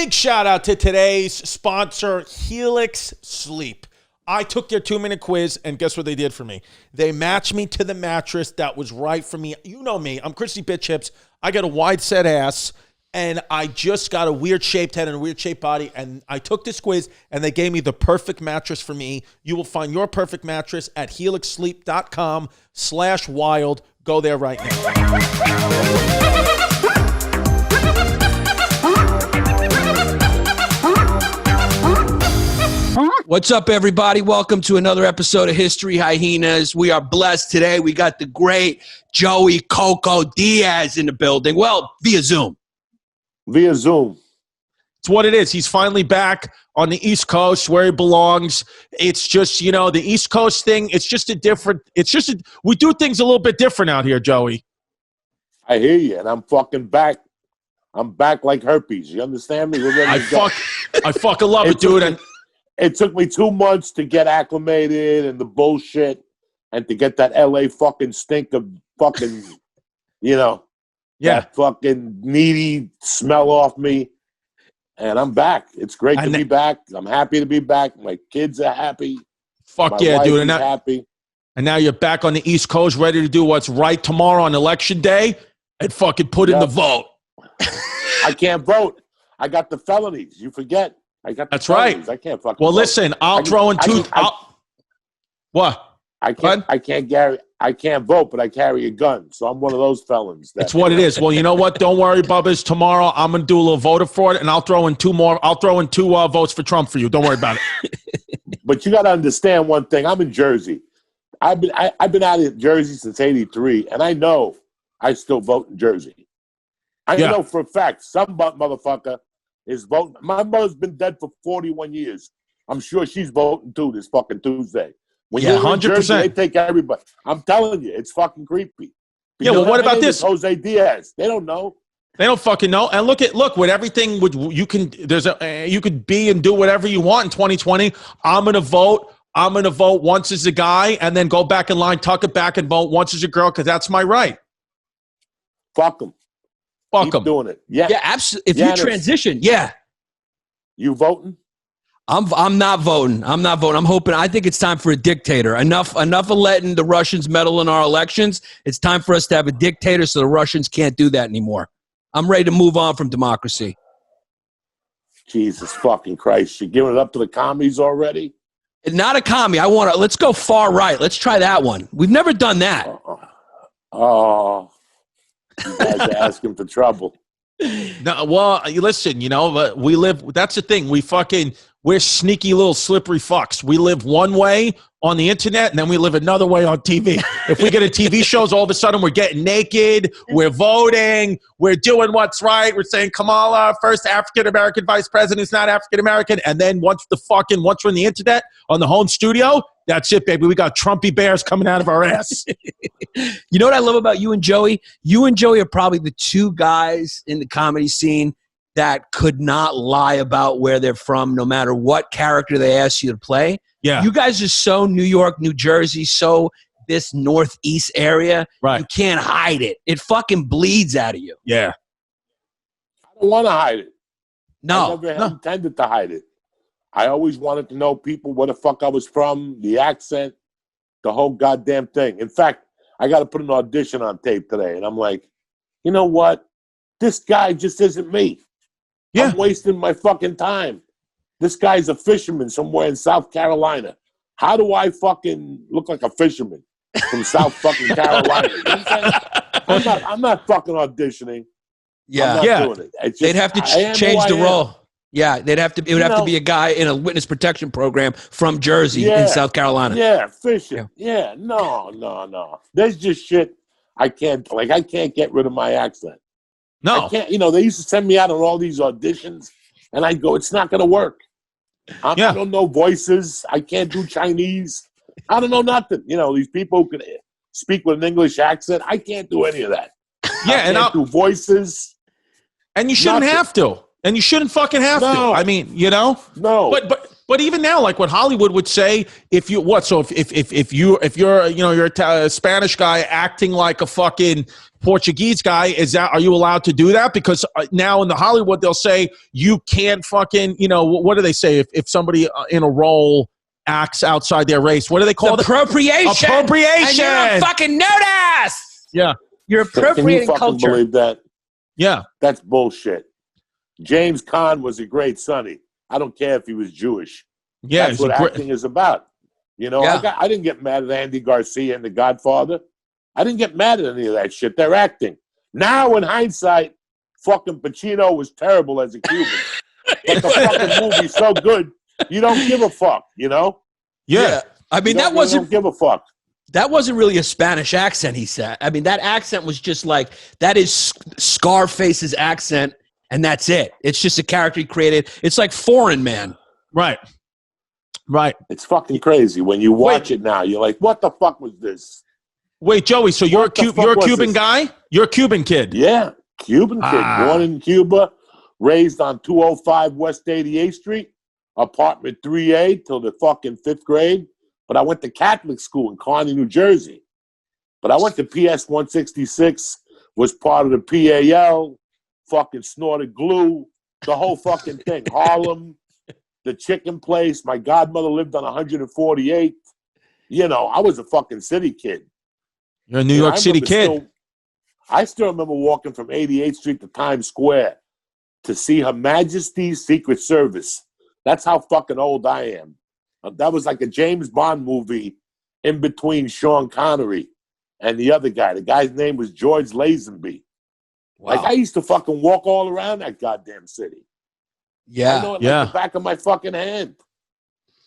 Big shout out to today's sponsor, Helix Sleep. I took their 2-minute quiz, and guess what they did for me? They matched me to the mattress that was right for me. You know me. I'm Chrissy Bitch Hips. I got a wide set ass, and I just got a weird shaped head and a weird shaped body, and I took this quiz, and they gave me the perfect mattress for me. You will find your perfect mattress at helixsleep.com/wild. Go there right now. What's up, everybody? Welcome to another episode of History Hyenas. We are blessed today. We got the great Joey Coco Diaz in the building. Well, via Zoom. Via Zoom. It's what it is. He's finally back on the East Coast where he belongs. It's just, you know, the East Coast thing, we do things a little bit different out here, Joey. I hear you, and I'm fucking back. I'm back like herpes. You understand me? I fucking love it, dude. It took me 2 months to get acclimated and the bullshit and to get that LA fucking stink of fucking, that fucking needy smell off me. And I'm back. It's great to be back. I'm happy to be back. My kids are happy. Fuck yeah, dude. And happy. And now you're back on the East Coast, ready to do what's right tomorrow on Election Day and fucking put in the vote. I can't vote. I got the felonies. You forget. That's right. I can't fucking. Well, vote. listen, I'll throw in two. What? I can't vote, but I carry a gun, so I'm one of those felons. That's what it is. Well, you know what? Don't worry, Bubbas. Tomorrow, I'm gonna do a little voter fraud, and I'll throw in two more. I'll throw in two votes for Trump for you. Don't worry about it. But you got to understand one thing. I'm in Jersey. I've been out of Jersey since '83, and I know I still vote in Jersey. I know for a fact some motherfucker is voting. My mother's been dead for 41 years. I'm sure she's voting too this fucking Tuesday. When you're 100%. Jersey, they take everybody. I'm telling you, it's fucking creepy. Because well, what about this? Jose Diaz. They don't know. They don't fucking know. And look with everything you can. You could be and do whatever you want in 2020. I'm gonna vote. I'm gonna vote once as a guy, and then go back in line, tuck it back, and vote once as a girl because that's my right. Fuck them. Keep doing it. Yeah, absolutely. If you transition, you voting? I'm not voting. I'm hoping. I think it's time for a dictator. Enough of letting the Russians meddle in our elections. It's time for us to have a dictator, so the Russians can't do that anymore. I'm ready to move on from democracy. Jesus fucking Christ! You're giving it up to the commies already? Not a commie. Let's go far right. Let's try that one. We've never done that. Oh. You guys are asking for trouble. No, well, listen, we live. That's the thing. We're sneaky little slippery fucks. We live one way on the internet, and then we live another way on TV. If we get a TV shows, all of a sudden we're getting naked, we're voting, we're doing what's right. We're saying Kamala, first African-American vice president, is not African-American. And then once we're on the internet, on the home studio, that's it, baby. We got Trumpy bears coming out of our ass. You know what I love about you and Joey? You and Joey are probably the two guys in the comedy scene that could not lie about where they're from, no matter what character they ask you to play. Yeah. You guys are so New York, New Jersey, so this Northeast area. Right. You can't hide it. It fucking bleeds out of you. Yeah. I don't want to hide it. No. I never intended to hide it. I always wanted to know people where the fuck I was from, the accent, the whole goddamn thing. In fact, I got to put an audition on tape today, and I'm like, you know what? This guy just isn't me. Yeah. I'm wasting my fucking time. This guy's a fisherman somewhere in South Carolina. How do I fucking look like a fisherman from South fucking Carolina? You know what I'm saying? I'm not fucking auditioning. Yeah. I'm not doing it. They'd have to change the role. Yeah, it would have to be a guy in a witness protection program from Jersey in South Carolina. Yeah, fishing. Yeah, no. There's just shit I can't get rid of my accent. No. I can't, they used to send me out on all these auditions, and I go, it's not going to work. I don't know voices. I can't do Chinese. I don't know nothing. These people who can speak with an English accent, I can't do any of that. Yeah, I can't do voices. And you shouldn't have to. And you shouldn't fucking have to. I mean, No. But even now, like what Hollywood would say, if you're a Spanish guy acting like a fucking Portuguese guy. Are you allowed to do that? Because now in the Hollywood, they'll say you can't fucking, what do they say? If somebody in a role acts outside their race, what do they call it? Appropriation. Appropriation. And you don't fucking notice. Yeah. You're appropriating Can you fucking culture. believe that? Yeah. That's bullshit. James Caan was a great Sonny. I don't care if he was Jewish. Yeah. That's what acting is about. I didn't get mad at Andy Garcia and The Godfather. I didn't get mad at any of that shit. They're acting. Now, in hindsight, fucking Pacino was terrible as a Cuban. But the fucking movie's so good, you don't give a fuck, Yeah. I mean, you don't give a fuck. That wasn't really a Spanish accent, he said. I mean, that accent was just like, that is Scarface's accent, and that's it. It's just a character he created. It's like Foreign Man. Right. It's fucking crazy. When you watch it now, you're like, what the fuck was this? Wait, Joey, so you're a Cuban guy? You're a Cuban kid? Yeah, Cuban kid. Born in Cuba, raised on 205 West 88th Street, apartment 3A till the fucking 5th grade. But I went to Catholic school in Kearney, New Jersey. But I went to PS 166, was part of the PAL, fucking snorted glue, the whole fucking thing. Harlem, the chicken place. My godmother lived on 148th. I was a fucking city kid. You're a New York City kid. I still remember walking from 88th Street to Times Square to see Her Majesty's Secret Service. That's how fucking old I am. That was like a James Bond movie in between Sean Connery and the other guy. The guy's name was George Lazenby. Wow. Like, I used to fucking walk all around that goddamn city. Yeah. I know it like the back of my fucking hand.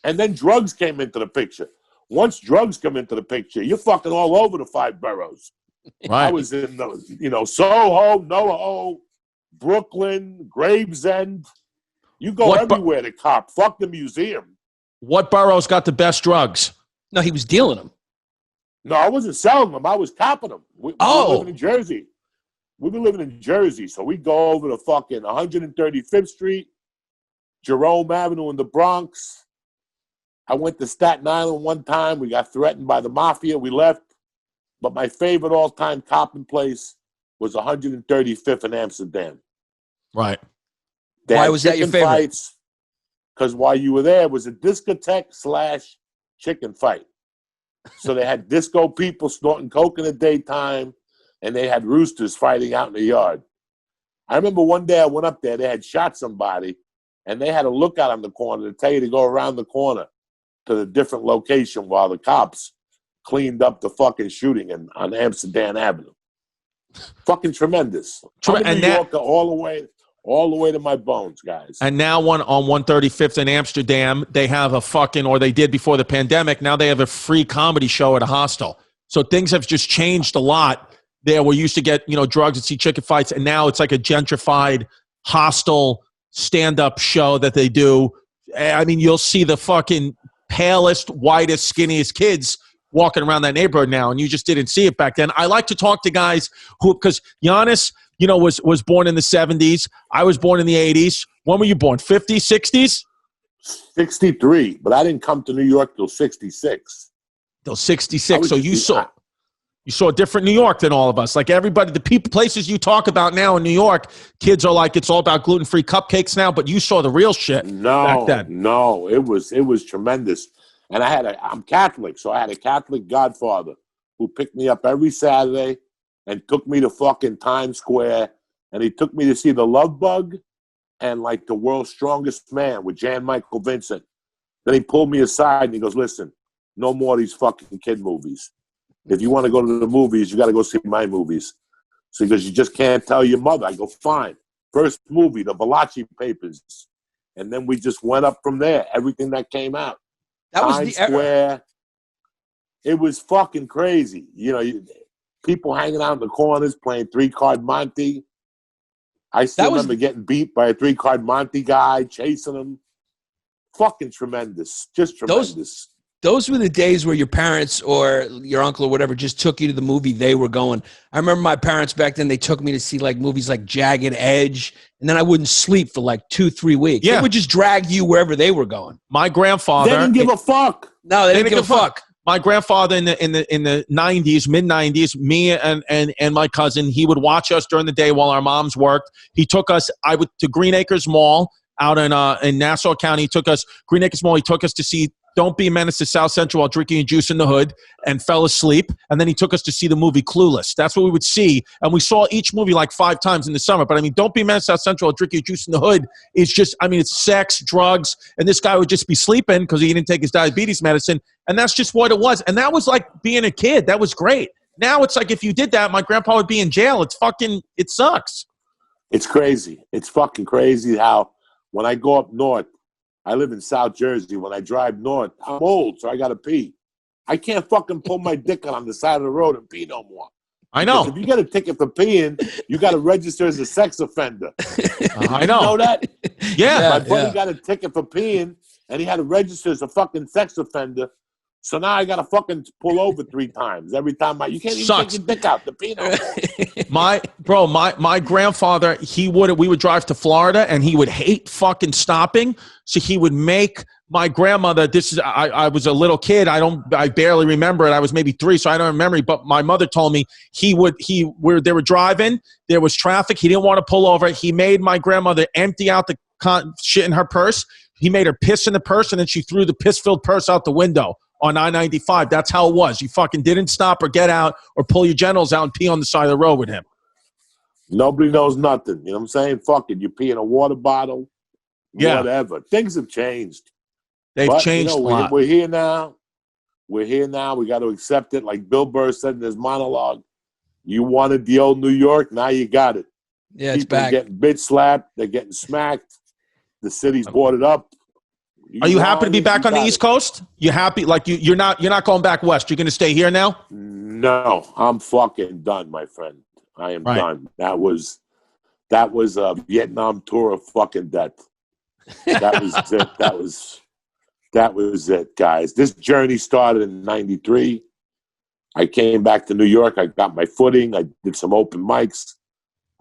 And then drugs came into the picture. Once drugs come into the picture, you're fucking all over the 5 boroughs. Right. I was in, Soho, NoHo, Brooklyn, Gravesend. You go everywhere to cop. Fuck the museum. What boroughs got the best drugs? No, he was dealing them. No, I wasn't selling them. I was copping them. We were living in Jersey. We were living in Jersey, so we go over to fucking 135th Street, Jerome Avenue in the Bronx. I went to Staten Island one time. We got threatened by the mafia. We left. But my favorite all-time copping place was 135th in Amsterdam. Right. Why was that your favorite? Because while you were there, it was a discotheque / chicken fight. So they had disco people snorting coke in the daytime, and they had roosters fighting out in the yard. I remember one day I went up there. They had shot somebody, and they had a lookout on the corner to tell you to go around the corner to the different location while the cops cleaned up the fucking shooting on Amsterdam Avenue. Fucking tremendous. I'm a New Yorker all the way to my bones, guys. And now on 135th in Amsterdam, they have or they did before the pandemic, now they have a free comedy show at a hostel. So things have just changed a lot there. We used to get, drugs and see chicken fights, and now it's like a gentrified hostel stand-up show that they do. I mean, you'll see the fucking palest, whitest, skinniest kids walking around that neighborhood now, and you just didn't see it back then. I like to talk to guys because Yannis, was born in the 70s. I was born in the 80s. When were you born? 50s, 60s? 63, but I didn't come to New York till 66. Till 66. So you saw a different New York than all of us. Like everybody, the places you talk about now in New York, kids are like, it's all about gluten-free cupcakes now, but you saw the real shit back then. No, it was tremendous. And I'm Catholic, so I had a Catholic godfather who picked me up every Saturday and took me to fucking Times Square, and he took me to see The Love Bug and like The World's Strongest Man with Jan Michael Vincent. Then he pulled me aside and he goes, listen, no more of these fucking kid movies. If you want to go to the movies, you got to go see my movies. So he goes, you just can't tell your mother. I go, fine. First movie, The Valachi Papers. And then we just went up from there, everything that came out. That was Times Square. It was fucking crazy. People hanging out in the corners playing 3-card Monte. I still remember getting beat by a 3-card Monte guy, chasing him. Fucking tremendous. Just tremendous. Those were the days where your parents or your uncle or whatever just took you to the movie they were going. I remember my parents back then, they took me to see like movies like Jagged Edge, and then I wouldn't sleep for like 2-3 weeks. Yeah. They would just drag you wherever they were going. My grandfather... They didn't give a fuck. No, they didn't give a fuck. my grandfather in the 90s, mid 90s, me and my cousin, he would watch us during the day while our moms worked. He took us, to Green Acres Mall out in Nassau County. He took us, Green Acres Mall, he took us to see Don't Be a Menace to South Central while drinking a juice in the hood and fell asleep. And then he took us to see the movie Clueless. That's what we would see. And we saw each movie like 5 times in the summer. But I mean, Don't Be a Menace to South Central while drinking a juice in the hood is just, I mean, it's sex, drugs. And this guy would just be sleeping because he didn't take his diabetes medicine. And that's just what it was. And that was like being a kid. That was great. Now it's like if you did that, my grandpa would be in jail. It sucks. It's crazy. It's fucking crazy how when I go up north, I live in South Jersey. When I drive north, I'm old, so I got to pee. I can't fucking pull my dick out on the side of the road and pee no more. I know. Because if you get a ticket for peeing, you got to register as a sex offender. I know. You know that? Yeah. My buddy got a ticket for peeing, and he had to register as a fucking sex offender. So now I got to fucking pull over 3 times. Every time you can't even take your dick out to pee no more. My grandfather, we would drive to Florida and he would hate fucking stopping. So he would make my grandmother, I was a little kid. I barely remember it. I was maybe 3, so I don't remember. But my mother told me they were driving. There was traffic. He didn't want to pull over. He made my grandmother empty out the shit in her purse. He made her piss in the purse, and then she threw the piss-filled purse out the window on I-95. That's how it was. You fucking didn't stop or get out or pull your genitals out and pee on the side of the road with him. Nobody knows nothing. You know what I'm saying? Fuck it. You pee in a water bottle. Yeah. Whatever. Things have changed. They've changed a lot. We're here now. We got to accept it. Like Bill Burr said in his monologue, you wanted the old New York, now you got it. Yeah, it's People back. are getting bitch slapped. They're getting smacked. The city's boarded up. Are you happy to be back on the East Coast? You happy? Like you're not going back west. You're going to stay here now? No, I'm fucking done, my friend. I am done. That was a Vietnam tour of fucking death. That was it. That was it, guys. This journey started in '93. I came back to New York. I got my footing. I did some open mics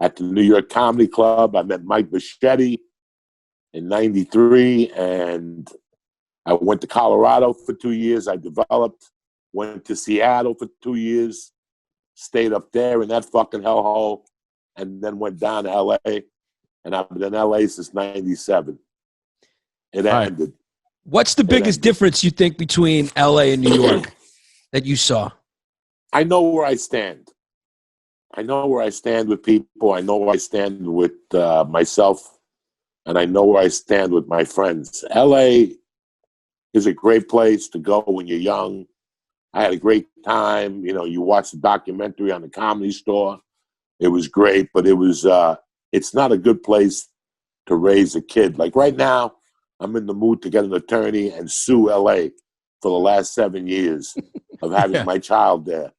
at the New York Comedy Club. I met Mike Bichetti in '93, and I went to Colorado for 2 years. I developed, went to Seattle for 2 years, stayed up there in that fucking hellhole, and then went down to LA. And I've been in LA since '97. It ended. What's the biggest difference you think between LA and New York that you saw? I know where I stand. I know where I stand with people. I know where I stand with myself. And I know where I stand with my friends. LA is a great place to go when you're young. I had a great time. You know, you watch the documentary on the Comedy Store. It was great, but it's not a good place to raise a kid. Like right now, I'm in the mood to get an attorney and sue LA for the last 7 years of having my child there.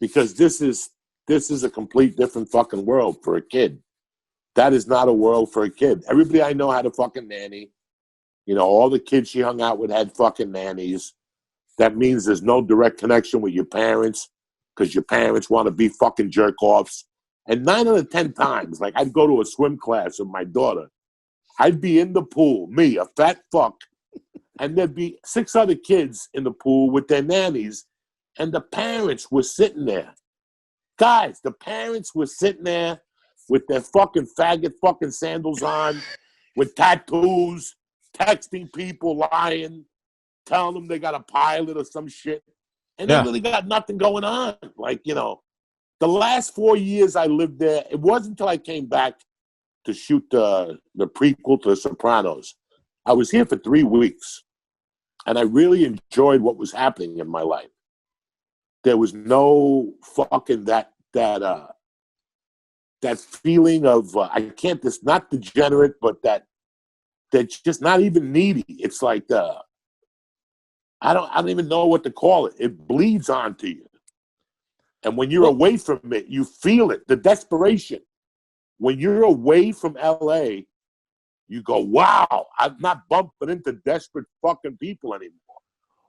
Because this is a complete different fucking world for a kid. That is not a world for a kid. Everybody I know had a fucking nanny. You know, all the kids she hung out with had fucking nannies. That means there's no direct connection with your parents because your parents want to be fucking jerk-offs. And 9 out of 10 times, like I'd go to a swim class with my daughter. I'd be in the pool, me, a fat fuck, and there'd be 6 other kids in the pool with their nannies, and the parents were sitting there. Guys, the parents were sitting there with their fucking faggot fucking sandals on, with tattoos, texting people, lying, telling them they got a pilot or some shit. And they really got nothing going on. Like, you know, the last 4 years I lived there, it wasn't until I came back to shoot the prequel to The Sopranos. I was here for 3 weeks, and I really enjoyed what was happening in my life. There was no fucking that feeling of I can't just not degenerate, but they're just not even needy. It's like I don't even know what to call it. It bleeds onto you, and when you're away from it, you feel it. The desperation. When you're away from LA, you go, wow, I'm not bumping into desperate fucking people anymore.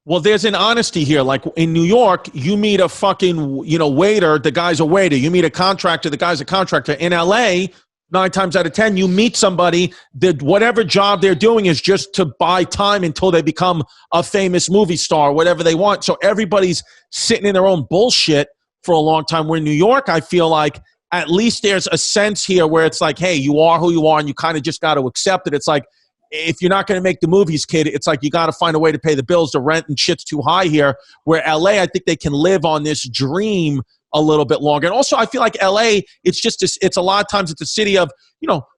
Well, there's an honesty here. Like in New York, you meet a fucking, waiter, the guy's a waiter. You meet a contractor, the guy's a contractor. In LA, 9 times out of 10, you meet somebody that whatever job they're doing is just to buy time until they become a famous movie star, whatever they want. So everybody's sitting in their own bullshit for a long time. Where in New York, I feel like at least there's a sense here where it's like, hey, you are who you are, and you kind of just got to accept it. It's like, if you're not going to make the movies, kid, it's like you got to find a way to pay the bills. The rent and shit's too high here. Where LA, I think they can live on this dream a little bit longer. And also, I feel like LA, it's a lot of times it's a city of,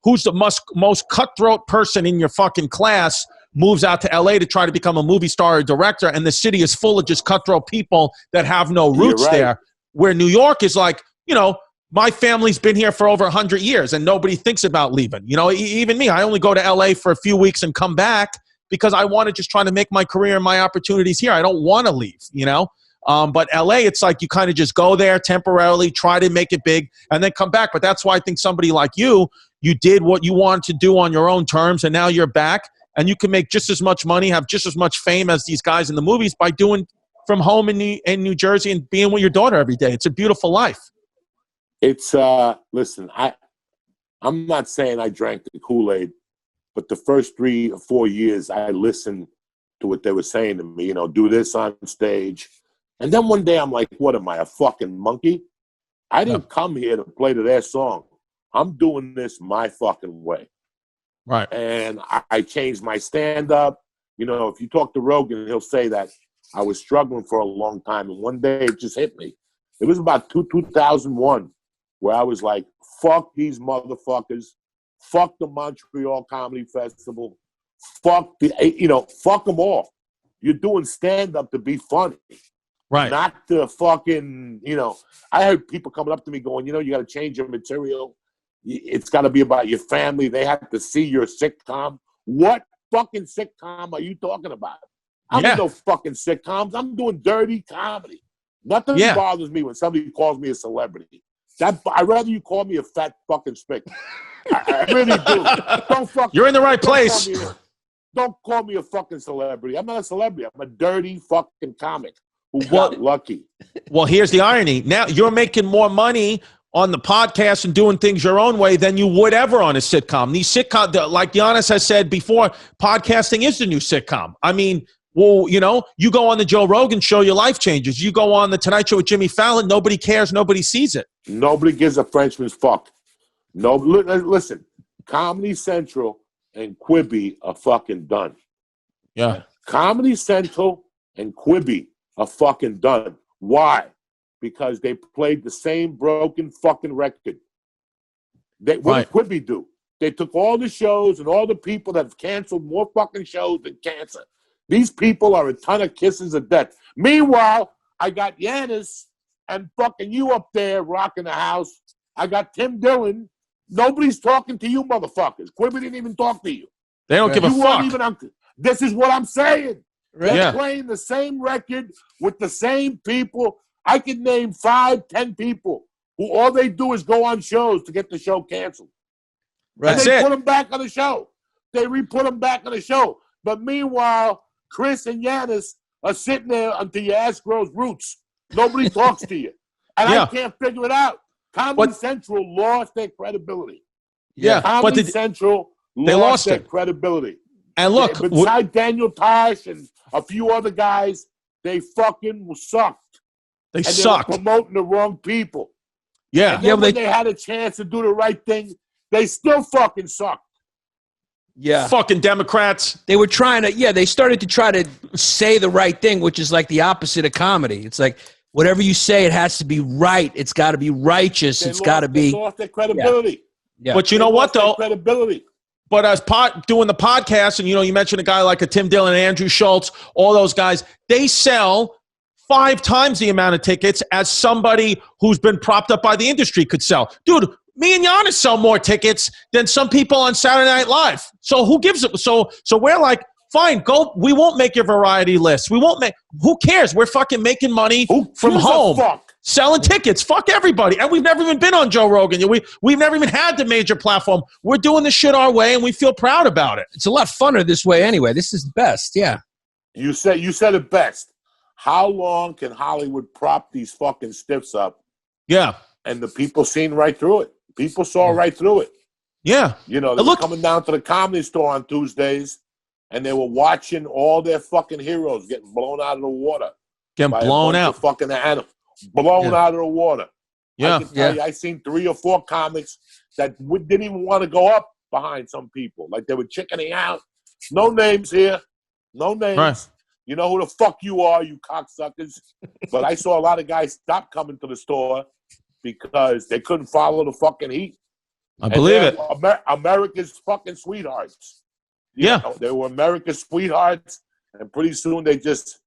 who's the most cutthroat person in your fucking class moves out to LA to try to become a movie star or director, and the city is full of just cutthroat people that have no roots there. Where New York is like, my family's been here for over 100 years and nobody thinks about leaving. Even me, I only go to LA for a few weeks and come back because I want to just try to make my career and my opportunities here. I don't want to leave, But LA, it's like you kind of just go there temporarily, try to make it big, and then come back. But that's why I think somebody like you did what you wanted to do on your own terms, and now you're back, and you can make just as much money, have just as much fame as these guys in the movies by doing from home in New Jersey and being with your daughter every day. It's a beautiful life. It's listen, I'm not saying I drank the Kool-Aid, but the first 3 or 4 years I listened to what they were saying to me, do this on stage. And then one day I'm like, what am I, a fucking monkey? I didn't come here to play to their song. I'm doing this my fucking way. Right. And I changed my stand-up. If you talk to Rogan, he'll say that I was struggling for a long time. And one day it just hit me. It was about 2001 where I was like, fuck these motherfuckers. Fuck the Montreal Comedy Festival. Fuck fuck them all. You're doing stand-up to be funny. Right. Not to fucking, I heard people coming up to me going, you got to change your material. It's got to be about your family. They have to see your sitcom. What fucking sitcom are you talking about? I'm in no fucking sitcoms. I'm doing dirty comedy. Nothing bothers me when somebody calls me a celebrity. I'd rather you call me a fat fucking spick. I really do. You're in the right place. Don't call me a fucking celebrity. I'm not a celebrity. I'm a dirty fucking comic who got lucky. Well, here's the irony. Now you're making more money on the podcast and doing things your own way than you would ever on a sitcom. These sitcoms, like Yannis has said before, podcasting is the new sitcom. I mean, well, you go on the Joe Rogan show, your life changes. You go on the Tonight Show with Jimmy Fallon, nobody cares, nobody sees it. Nobody gives a Frenchman's fuck. No, listen, Comedy Central and Quibi are fucking done. Yeah. Comedy Central and Quibi are fucking done. Why? Because they played the same broken fucking record. What did Quibi do? They took all the shows and all the people that have canceled more fucking shows than cancer. These people are a ton of kisses of death. Meanwhile, I got Yannis and fucking you up there rocking the house. I got Tim Dillon. Nobody's talking to you motherfuckers. Quibi didn't even talk to you. They don't give a fuck. This is what I'm saying. Right. They're playing the same record with the same people. I could name 5, 10 people who all they do is go on shows to get the show canceled. Right. And they put them back on the show. They re-put them back on the show. But meanwhile, Chris and Yannis are sitting there until your ass grows roots. Nobody talks to you. And I can't figure it out. Comedy Central lost their credibility. Yeah. Comedy Central lost their credibility. And look, besides Daniel Tosh and a few other guys, they fucking sucked. They sucked. They were promoting the wrong people. Yeah. And then when they had a chance to do the right thing, they still fucking sucked. Yeah. Fucking Democrats. They were trying to, they started to try to say the right thing, which is like the opposite of comedy. It's like, whatever you say, it has to be right. It's got to be righteous. It's got to be. They lost their credibility. Yeah. But you know what, though? Credibility. But as doing the podcast, and you mentioned a guy like a Tim Dillon, Andrew Schultz, all those guys, they sell 5 times the amount of tickets as somebody who's been propped up by the industry could sell. Dude, me and Yannis sell more tickets than some people on Saturday Night Live. So who gives it? So we're like, fine, go. We won't make your variety list. We won't make. Who cares? We're fucking making money from home, selling tickets. Fuck everybody. And we've never even been on Joe Rogan. We've never even had the major platform. We're doing this shit our way, and we feel proud about it. It's a lot funner this way anyway. This is the best. Yeah. You said it best. How long can Hollywood prop these fucking stiffs up? Yeah. And the people seen right through it. People saw right through it. Yeah. You know, they were coming down to the Comedy Store on Tuesdays, and they were watching all their fucking heroes getting blown out of the water. Getting blown out. Fucking animals. Blown out of the water. Yeah. I can tell you, I seen 3 or 4 comics that didn't even want to go up behind some people. Like they were chickening out. No names here. No names. Right. You know who the fuck you are, you cocksuckers. But I saw a lot of guys stop coming to the store because they couldn't follow the fucking heat. I believe it. America's fucking sweethearts. You Yeah. know, they were America's sweethearts, and pretty soon they just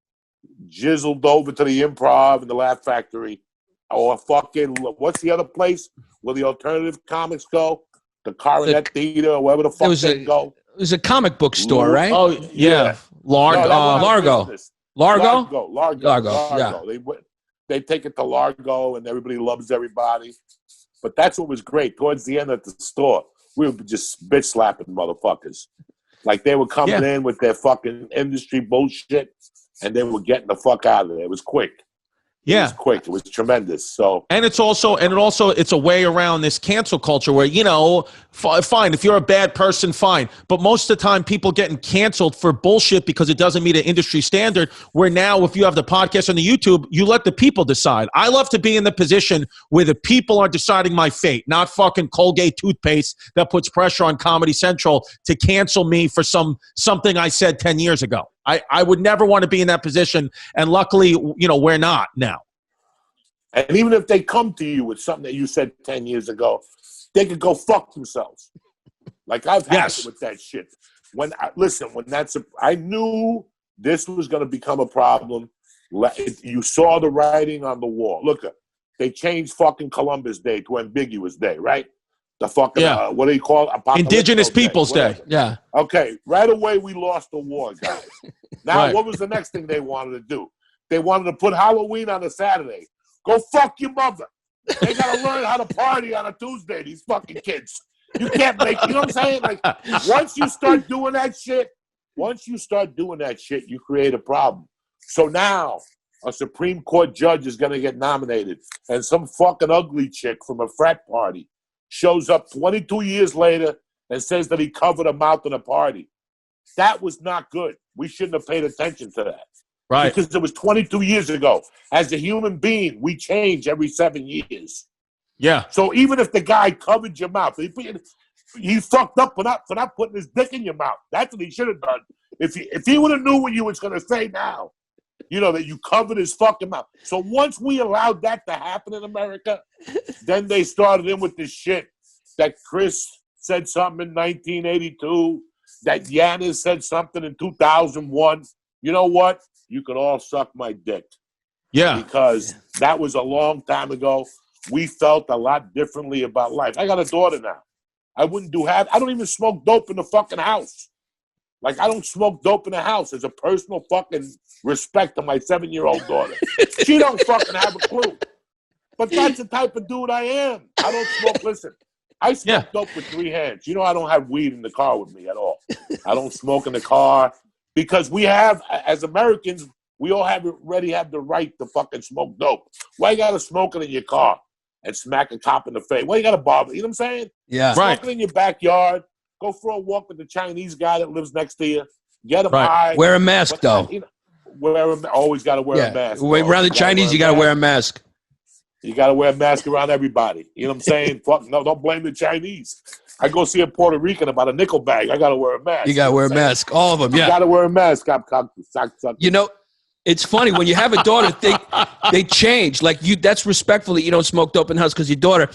jizzled over to the Improv and the Laugh Factory. Or fucking, what's the other place where the alternative comics go? The Coronet Theater or wherever the fuck they go. It was a comic book store, right? Oh, yeah. Largo. Largo. They take it to Largo, and everybody loves everybody. But that's what was great. Towards the end of the store, we were just bitch slapping motherfuckers. Like they were coming in with their fucking industry bullshit, and they were getting the fuck out of there. It was quick. Yeah. It was quick. It was tremendous. So, and it's a way around this cancel culture where, you know, fine, if you're a bad person, fine. But most of the time people getting canceled for bullshit because it doesn't meet an industry standard, where now if you have the podcast on the YouTube, you let the people decide. I love to be in the position where the people are deciding my fate, not fucking Colgate toothpaste that puts pressure on Comedy Central to cancel me for something I said 10 years ago. I would never want to be in that position, and luckily, you know, we're not now. And even if they come to you with something that you said 10 years ago, they could go fuck themselves. Like I've had it with that shit. I knew this was going to become a problem. You saw the writing on the wall. Look, they changed fucking Columbus Day to Ambiguous Day, right? The fucking, what do you call it? Indigenous Peoples Day. Yeah. Okay, right away we lost the war, guys. Now, what was the next thing they wanted to do? They wanted to put Halloween on a Saturday. Go fuck your mother. They got to learn how to party on a Tuesday, these fucking kids. You can't make, you know what I'm saying? Like, once you start doing that shit, you create a problem. So now, a Supreme Court judge is going to get nominated, and some fucking ugly chick from a frat party shows up 22 years later and says that he covered her mouth in a party. That was not good. We shouldn't have paid attention to that. Right. Because it was 22 years ago. As a human being, we change every 7 years. Yeah. So even if the guy covered your mouth, he fucked up for not putting his dick in your mouth. That's what he should have done. If he would have knew what you was going to say now, you know, that you covered his fucking mouth. So once we allowed that to happen in America, then they started in with this shit that Chris said something in 1982, that Yannis said something in 2001. You know what? You can all suck my dick. Yeah. Because that was a long time ago. We felt a lot differently about life. I got a daughter now. I don't even smoke dope in the fucking house. Like, I don't smoke dope in the house as a personal fucking respect to my 7-year-old daughter. She don't fucking have a clue. But that's the type of dude I am. I don't smoke. Listen, I smoke dope with 3 hands. You know, I don't have weed in the car with me at all. I don't smoke in the car because we have, as Americans, we all already have the right to fucking smoke dope. Why you got to smoke it in your car and smack a cop in the face? Why you got to bother? You know what I'm saying? Yeah. Smoke it in your backyard. Go for a walk with the Chinese guy that lives next to you. Get him high. Wear a mask, though. You know, always got to wear a mask. Around the Chinese, you got to wear a mask. You got to wear a mask around everybody. You know what I'm saying? Fuck, no, don't blame the Chinese. I go see a Puerto Rican about a nickel bag. I got to wear a mask. You got to wear a mask. All of them, yeah. You got to wear a mask. You know, it's funny when you have a daughter, they change. Like that's respectful that you don't smoke dope in the house because your daughter.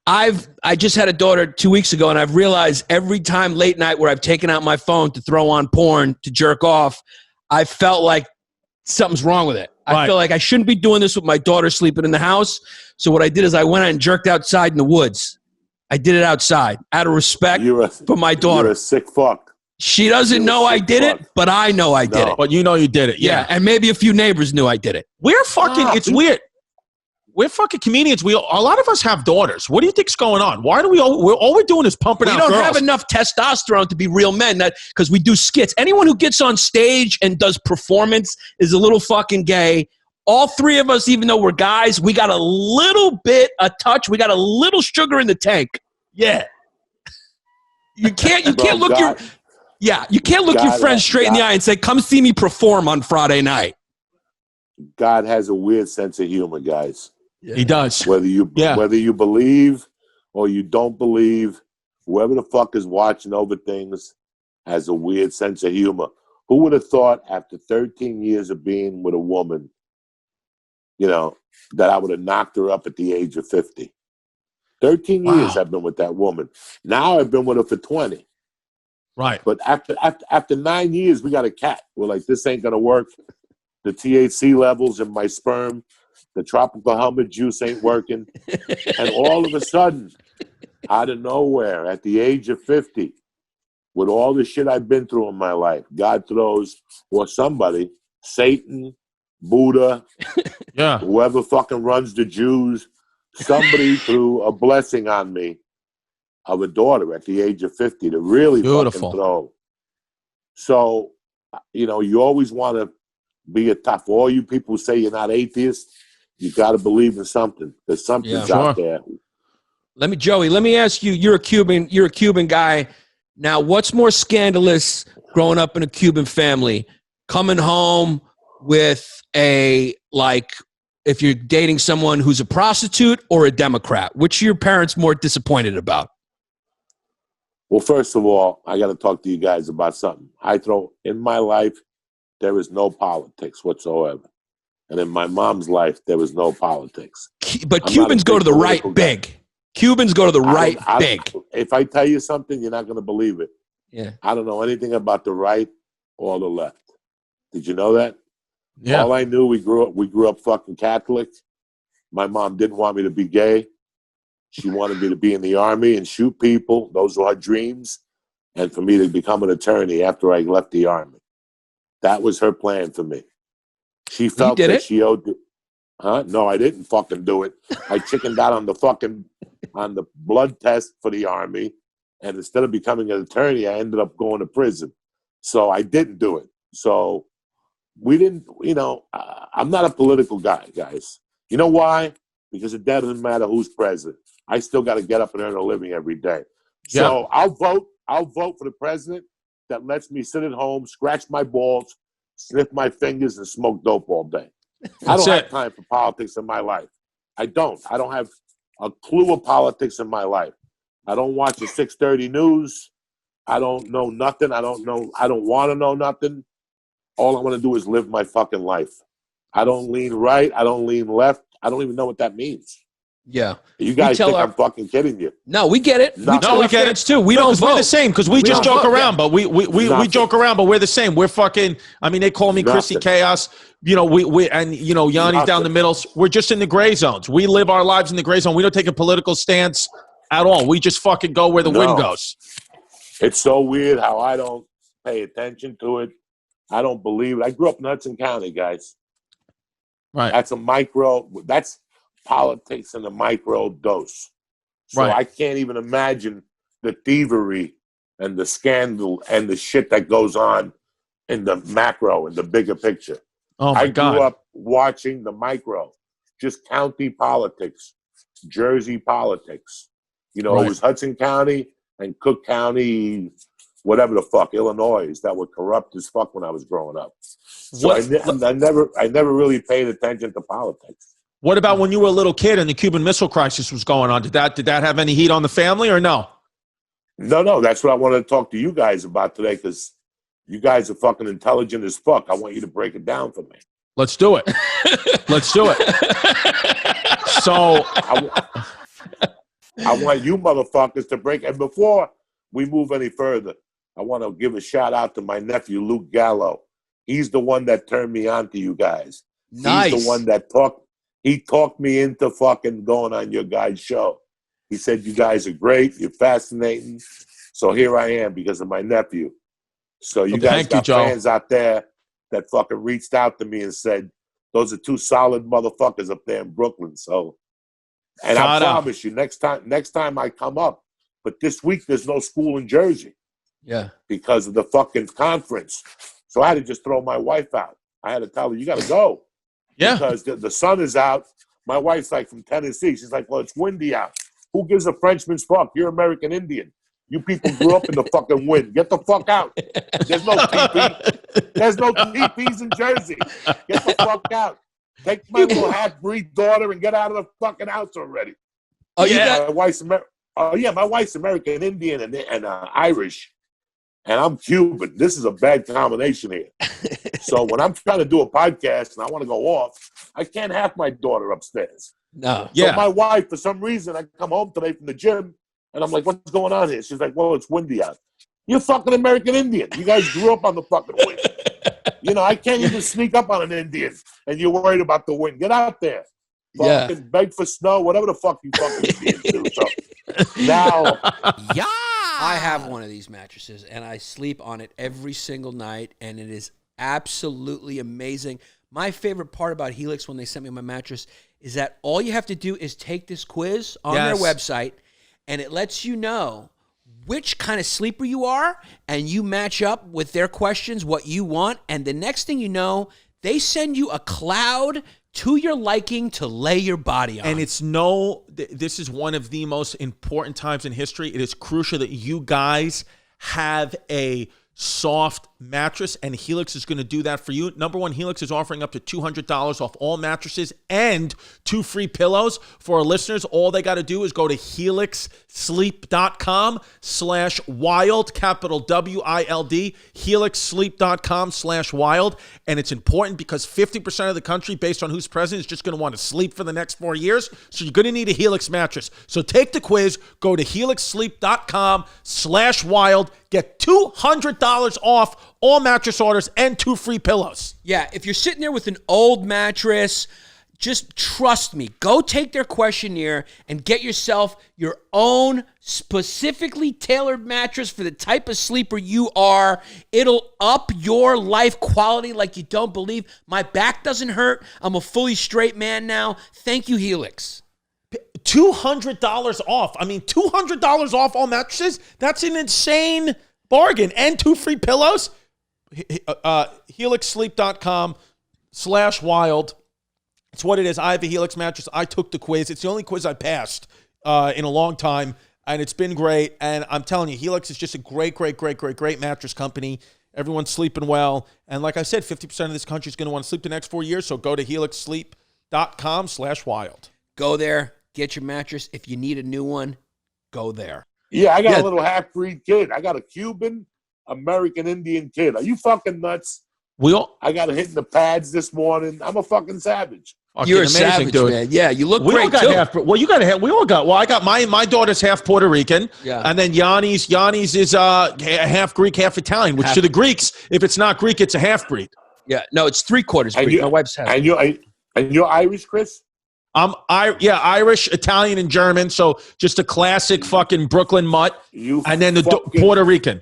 I just had a daughter 2 weeks ago, and I've realized every time late night where I've taken out my phone to throw on porn to jerk off, I felt like something's wrong with it. I feel like I shouldn't be doing this with my daughter sleeping in the house. So what I did is I went out and jerked outside in the woods. I did it outside out of respect for my daughter. You're a sick fuck. She doesn't know I did it, but I know I did it. But you know you did it. Yeah, and maybe a few neighbors knew I did it. We're fucking, it's weird. We're fucking comedians. A lot of us have daughters. What do you think's going on? Why do all we're doing is pumping out girls. We don't have enough testosterone to be real men because we do skits. Anyone who gets on stage and does performance is a little fucking gay. All 3 of us, even though we're guys, we got a little bit, a touch. We got a little sugar in the tank. Yeah. You can't Bro, look you can't look your friend straight in the eye and say, "Come see me perform on Friday night." God has a weird sense of humor, guys. Yeah. He does. Whether you believe or you don't believe, whoever the fuck is watching over things has a weird sense of humor. Who would have thought after 13 years of being with a woman, that I would have knocked her up at the age of 50? 13 years I've been with that woman. Now I've been with her for 20. Right. But after 9 years, we got a cat. We're like, this ain't going to work. The THC levels in my sperm, the tropical helmet juice ain't working. And all of a sudden, out of nowhere, at the age of 50, with all the shit I've been through in my life, God throws, or somebody, Satan, Buddha, whoever fucking runs the Jews, somebody threw a blessing on me of a daughter at the age of 50 to really fucking throw. So, you always want to be a tough. All you people who say you're not atheist, you got to believe in something. There's something's out there. Let me ask you, you're a Cuban guy. Now, what's more scandalous growing up in a Cuban family? Coming home with if you're dating someone who's a prostitute or a Democrat, which are your parents more disappointed about? Well, first of all, I got to talk to you guys about something. In my life, there is no politics whatsoever. And in my mom's life, there was no politics. But Cubans go to the right big. Cubans go to the right big. If I tell you something, you're not going to believe it. Yeah. I don't know anything about the right or the left. Did you know that? Yeah. All I knew, we grew up fucking Catholic. My mom didn't want me to be gay. She wanted me to be in the army and shoot people. Those were her dreams. And for me to become an attorney after I left the army. That was her plan for me. She felt that she owed it. Huh? No, I didn't fucking do it. I chickened out on the blood test for the army. And instead of becoming an attorney, I ended up going to prison. So I didn't do it. So we didn't, I'm not a political guy, guys. You know why? Because it doesn't matter who's president. I still got to get up and earn a living every day. So I'll vote for the president that lets me sit at home, scratch my balls, sniff my fingers, and smoke dope all day. I don't have time for politics in my life. I don't have a clue of politics in my life. I don't watch the 6:30 news. I don't know nothing. I don't want to know nothing. All I want to do is live my fucking life. I don't lean right. I don't lean left. I don't even know what that means. Yeah. You guys think I'm fucking kidding you. No, we get it. No, we get it too. We don't vote. We're the same because we just joke around, but we joke around, but we're the same. We're fucking, they call me Chrissy Chaos. Yanni's down the middle. We're just in the gray zones. We live our lives in the gray zone. We don't take a political stance at all. We just fucking go where the wind goes. It's so weird how I don't pay attention to it. I don't believe it. I grew up in Hudson County, guys. Right. That's politics in a micro dose. So I can't even imagine the thievery and the scandal and the shit that goes on in the macro, in the bigger picture. Oh my God. I grew up watching the micro, just county politics, Jersey politics. It was Hudson County and Cook County, whatever the fuck, Illinois, that were corrupt as fuck when I was growing up. So I never really paid attention to politics. What about when you were a little kid and the Cuban Missile Crisis was going on? Did that have any heat on the family or no? No. That's what I wanted to talk to you guys about today because you guys are fucking intelligent as fuck. I want you to break it down for me. Let's do it. Let's do it. So I want you motherfuckers to break. And before we move any further, I want to give a shout out to my nephew, Luke Gallo. He's the one that turned me on to you guys. Nice. He's the one that talked me into fucking going on your guys' show. He said, you guys are great. You're fascinating. So here I am because of my nephew. So you guys got fans out there that fucking reached out to me and said, those are two solid motherfuckers up there in Brooklyn. So, and I promise you, next time I come up, but this week there's no school in Jersey. Yeah. Because of the fucking conference. So I had to just throw my wife out. I had to tell her, you got to go. Yeah. Because the sun is out. My wife's like from Tennessee. She's like, well, it's windy out. Who gives a Frenchman's fuck? You're American Indian. You people grew up in the fucking wind. Get the fuck out. There's no teepee. There's no teepees in Jersey. Get the fuck out. Take my little half-breed daughter and get out of the fucking house already. Oh, yeah. My wife's American Indian and Irish, and I'm Cuban. This is a bad combination here. So when I'm trying to do a podcast and I want to go off, I can't have my daughter upstairs. No. So my wife, for some reason, I come home today from the gym, and I'm like, what's going on here? She's like, well, it's windy out. You're fucking American Indian. You guys grew up on the fucking wind. You know, I can't even sneak up on an Indian, and you're worried about the wind. Get out there. Fucking beg for snow, whatever the fuck you fucking Indians do. So now, I have one of these mattresses, and I sleep on it every single night, and it is absolutely amazing. My favorite part about Helix when they sent me my mattress is that all you have to do is take this quiz on their website, and it lets you know which kind of sleeper you are, and you match up with their questions, what you want, and the next thing you know, they send you a cloud to your liking to lay your body on. And this is one of the most important times in history. It is crucial that you guys have a soft mattress, and Helix is going to do that for you. Number one, Helix is offering up to $200 off all mattresses and 2 free pillows for our listeners. All they got to do is go to helixsleep.com/wild, capital WILD, helixsleep.com/wild. And it's important because 50% of the country, based on who's president, is just going to want to sleep for the next 4 years. So you're going to need a Helix mattress. So take the quiz, go to helixsleep.com/wild, get $200 off all mattress orders and 2 free pillows. Yeah, if you're sitting there with an old mattress, just trust me. Go take their questionnaire and get yourself your own specifically tailored mattress for the type of sleeper you are. It'll up your life quality like you don't believe. My back doesn't hurt. I'm a fully straight man now. Thank you, Helix. $200 off. I mean, $200 off all mattresses? That's an insane bargain. And 2 free pillows? helixsleep.com/wild. It's what it is. I have a Helix mattress. I took the quiz. It's the only quiz I passed in a long time, and it's been great. And I'm telling you, Helix is just a great mattress company. Everyone's sleeping well. And like I said, 50% of this country is going to want to sleep the next 4 years, so go to helixsleep.com/wild. Go there. Get your mattress. If you need a new one, go there. Yeah, I got a little half-breed kid. I got a Cuban American Indian kid. Are you fucking nuts? I got hit in the pads this morning. I'm a fucking savage. You're a savage, dude. Man. Yeah, you look great too. I got my daughter's half Puerto Rican. Yeah. And then Yannis is half Greek, half Italian, which to the Greeks, if it's not Greek, it's a half-breed. Yeah, no, it's 3/4 Greek. My wife's half. And you're Irish, Chris? Irish, Italian, and German. So just a classic fucking Brooklyn mutt. And then the Puerto Rican.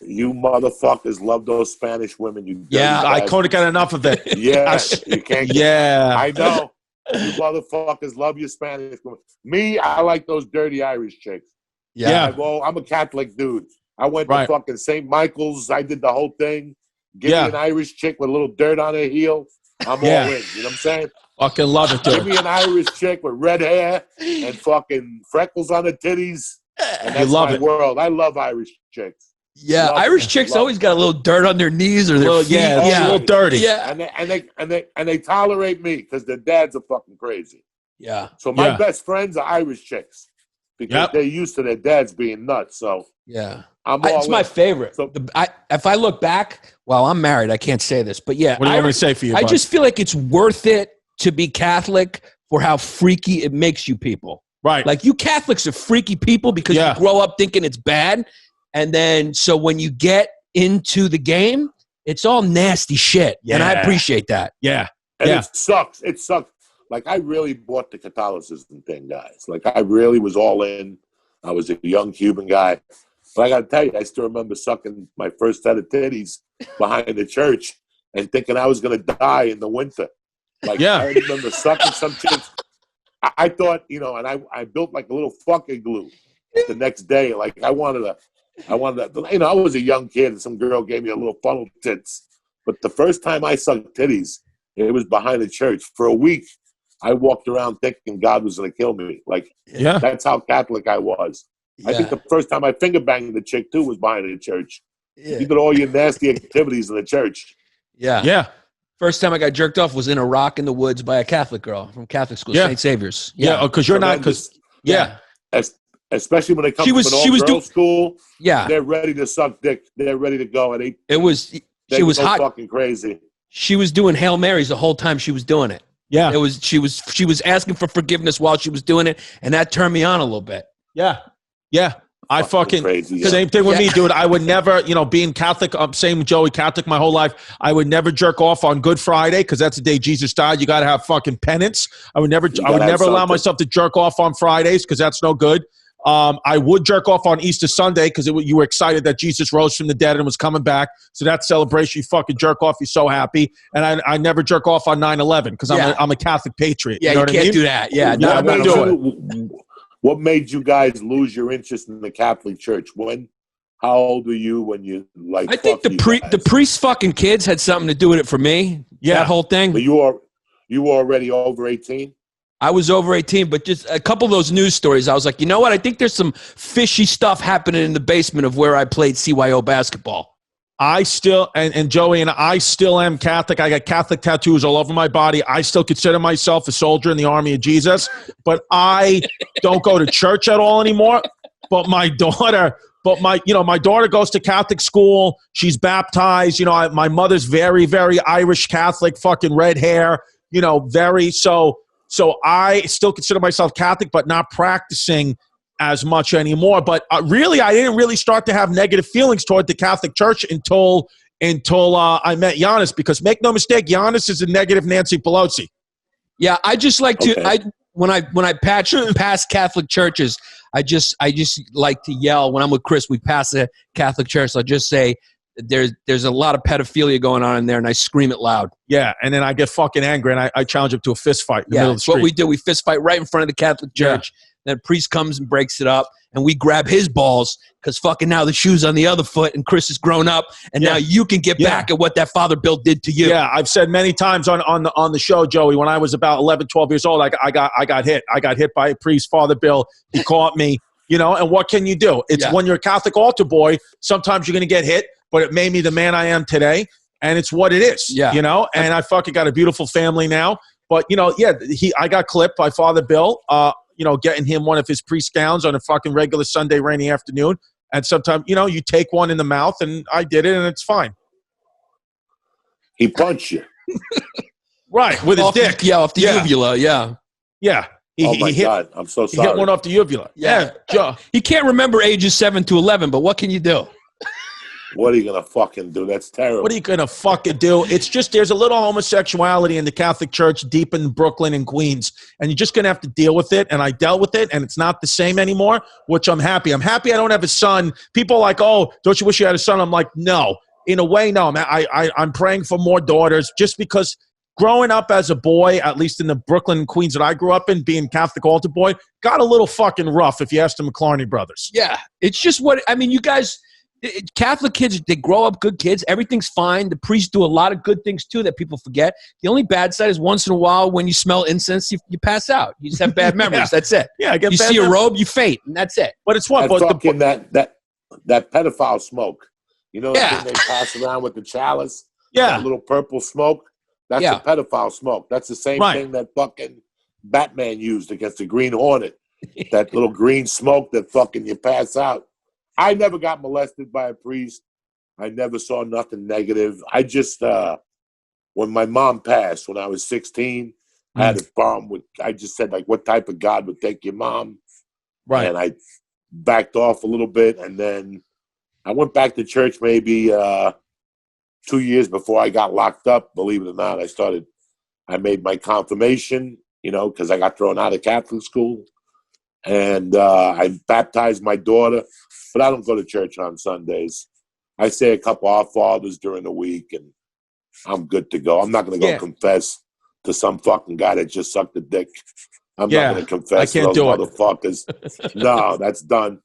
You motherfuckers love those Spanish women. I couldn't get enough of it. Yes, you can't. I know. You motherfuckers love your Spanish women. Me, I like those dirty Irish chicks. Yeah. Well, I'm a Catholic dude. I went to fucking St. Michael's. I did the whole thing. Give me an Irish chick with a little dirt on her heel. I'm all in. You know what I'm saying? Fucking love it, dude. Give me an Irish chick with red hair and fucking freckles on her titties. And that's my world. I love Irish chicks. Yeah, Irish chicks always got a little dirt on their knees or their feet. Yeah, a little dirty. Yeah, and they tolerate me because their dads are fucking crazy. Yeah. So my best friends are Irish chicks because they're used to their dads being nuts. So it's my favorite. So, if I look back, well, I'm married. I can't say this, but yeah. What do you want me to say for you? I just feel like it's worth it to be Catholic for how freaky it makes you people. Right. Like you Catholics are freaky people because you grow up thinking it's bad. And then, so when you get into the game, it's all nasty shit. Yeah. And I appreciate that. Yeah. And it sucks. It sucks. Like, I really bought the Catholicism thing, guys. Like, I really was all in. I was a young Cuban guy. But I got to tell you, I still remember sucking my first set of titties behind the church and thinking I was going to die in the winter. Like, I remember sucking some chicks. I thought, and I built like a little fucking glue the next day. Like, I wanted to, I was a young kid and some girl gave me a little funnel tits. But the first time I sucked titties, it was behind the church. For a week, I walked around thinking God was going to kill me. Like, that's how Catholic I was. I think the first time I finger banged the chick too was behind the church. Yeah. You did all your nasty activities in the church. Yeah. Yeah. First time I got jerked off was in a rock in the woods by a Catholic girl from Catholic school, St. Saviour's. Yeah, because you're not, because, Especially when they come She from was- an she was all-girls school, Yeah. they're ready to suck dick. They're ready to go at 8. She was hot. Fucking crazy. She was doing Hail Marys the whole time she was doing it. Yeah. She was asking for forgiveness while she was doing it, and that turned me on a little bit. Yeah. Yeah. I fucking crazy, same thing with me, dude. I would never, being Catholic, same with Joey, Catholic my whole life. I would never jerk off on Good Friday because that's the day Jesus died. You got to have fucking penance. I would never allow myself to jerk off on Fridays because that's no good. I would jerk off on Easter Sunday because you were excited that Jesus rose from the dead and was coming back. So that celebration, you fucking jerk off. You're so happy. And I never jerk off on 9/11 because I'm a Catholic patriot. Yeah, you know you what can't I mean? do that. Yeah, no, What no, made no. what made you guys lose your interest in the Catholic Church? How old were you when you I think the priest fucking kids had something to do with it for me. Yeah, that whole thing. But you were already over 18? I was over 18, but just a couple of those news stories, I was like, you know what? I think there's some fishy stuff happening in the basement of where I played CYO basketball. I still, and Joey and I still am Catholic. I got Catholic tattoos all over my body. I still consider myself a soldier in the army of Jesus, but I don't go to church at all anymore. But my daughter goes to Catholic school. She's baptized. My mother's very, very Irish Catholic, fucking red hair, so I still consider myself Catholic, but not practicing as much anymore. But really, I didn't really start to have negative feelings toward the Catholic Church until I met Yannis. Because make no mistake, Yannis is a negative Nancy Pelosi. Yeah, I just like to. When I pass Catholic churches, I just like to yell. When I'm with Chris, we pass a Catholic church. So I just say there's a lot of pedophilia going on in there, and I scream it loud. Yeah, and then I get fucking angry, and I challenge him to a fist fight in the middle of the street. What we do, we fist fight right in front of the Catholic church. Yeah. Then a priest comes and breaks it up, and we grab his balls because fucking now the shoe's on the other foot, and Chris has grown up, and now you can get back at what that Father Bill did to you. Yeah, I've said many times on the show, Joey, when I was about 11, 12 years old, I got hit. I got hit by a priest, Father Bill. He caught me, and what can you do? It's when you're a Catholic altar boy, sometimes you're going to get hit, but it made me the man I am today, and it's what it is, and I fucking got a beautiful family now. But, I got clipped by Father Bill, getting him one of his priest gowns on a fucking regular Sunday rainy afternoon. And sometimes, you take one in the mouth, and I did it, and it's fine. He punched you. Right, with his dick. Off the uvula, Yeah. He hit, God, I'm so sorry. He hit one off the uvula. Yeah. He can't remember ages 7 to 11, but what can you do? What are you going to fucking do? That's terrible. What are you going to fucking do? It's just there's a little homosexuality in the Catholic Church deep in Brooklyn and Queens, and you're just going to have to deal with it, and I dealt with it, and it's not the same anymore, which I'm happy. I'm happy I don't have a son. People are like, oh, don't you wish you had a son? I'm like, no. In a way, no. I'm praying for more daughters just because growing up as a boy, at least in the Brooklyn and Queens that I grew up in, being Catholic altar boy, got a little fucking rough if you ask the McClarney brothers. Yeah. It's just you guys – Catholic kids, they grow up good kids. Everything's fine. The priests do a lot of good things, too, that people forget. The only bad side is once in a while when you smell incense, you pass out. You just have bad memories. That's it. Yeah, I get you see a robe, you faint, and that's it. But it's what? That pedophile smoke. You know that thing they pass around with the chalice? Yeah. That little purple smoke? That's a pedophile smoke. That's the same thing that fucking Batman used against the Green Hornet. That little green smoke that fucking you pass out. I never got molested by a priest. I never saw nothing negative. I just, when my mom passed when I was 16, I had a problem with, I just said, like, what type of God would take your mom? Right. And I backed off a little bit. And then I went back to church maybe 2 years before I got locked up. Believe it or not, I made my confirmation, because I got thrown out of Catholic school. And I baptized my daughter. But I don't go to church on Sundays. I say a couple Our Fathers during the week, and I'm good to go. I'm not going to go confess to some fucking guy that just sucked a dick. I'm not going to confess to those motherfuckers. No, that's done.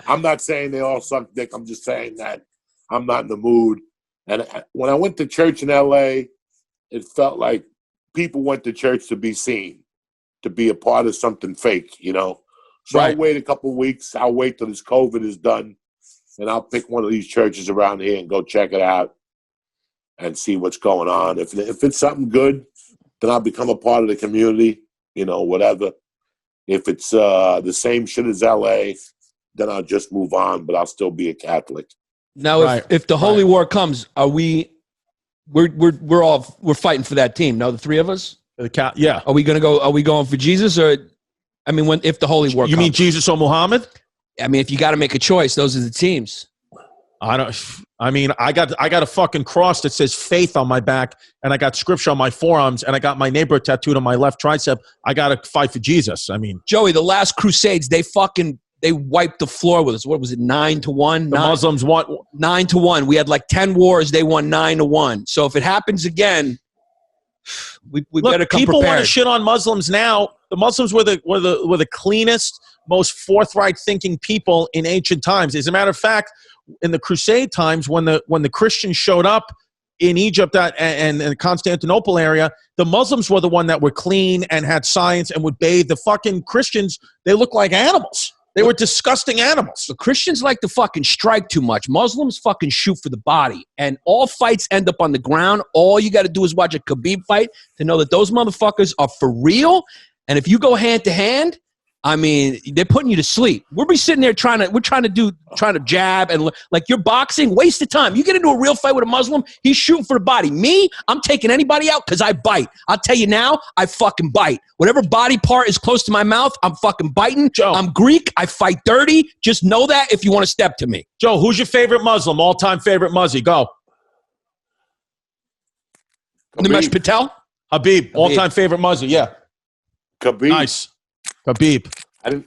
I'm not saying they all suck dick. I'm just saying that I'm not in the mood. And when I went to church in L.A., it felt like people went to church to be seen, to be a part of something fake, So Right. I'll wait a couple weeks. I'll wait till this COVID is done, and I'll pick one of these churches around here and go check it out and see what's going on. If it's something good, then I'll become a part of the community, whatever. If it's the same shit as LA, then I'll just move on, but I'll still be a Catholic. Now, if the Holy War comes, are we're fighting for that team? No, the three of us? Yeah. Are we going for Jesus, or I mean, if the Holy War comes? You mean Jesus or Muhammad? I mean, if you got to make a choice, those are the teams. I got a fucking cross that says faith on my back, and I got scripture on my forearms, and I got my neighbor tattooed on my left tricep. I got to fight for Jesus. I mean, Joey, the last Crusades, they wiped the floor with us. What was it, 9-1? The Muslims won 9-1. We had like 10 wars. They won 9-1. So if it happens again, we better come people prepared. want to shit on Muslims now. The Muslims were the cleanest, most forthright thinking people in ancient times. As a matter of fact, in the Crusade times, when the Christians showed up in Egypt and the Constantinople area, the Muslims were the one that were clean and had science and would bathe. The fucking Christians, they look like animals. They were disgusting animals. The Christians like to fucking strike too much. Muslims fucking shoot for the body. And all fights end up on the ground. All you got to do is watch a Khabib fight to know that those motherfuckers are for real. And if you go hand to hand, I mean, they're putting you to sleep. We'll be sitting there trying to jab and like you're boxing, waste of time. You get into a real fight with a Muslim, he's shooting for the body. Me, I'm taking anybody out because I bite. I'll tell you now, I fucking bite. Whatever body part is close to my mouth, I'm fucking biting. Joe. I'm Greek. I fight dirty. Just know that if you want to step to me. Joe, who's your favorite Muslim? All-time favorite Muzzy? Go. Nimesh Patel? Habib. All-time favorite Muzzy. Yeah. Khabib. Nice. Habib. I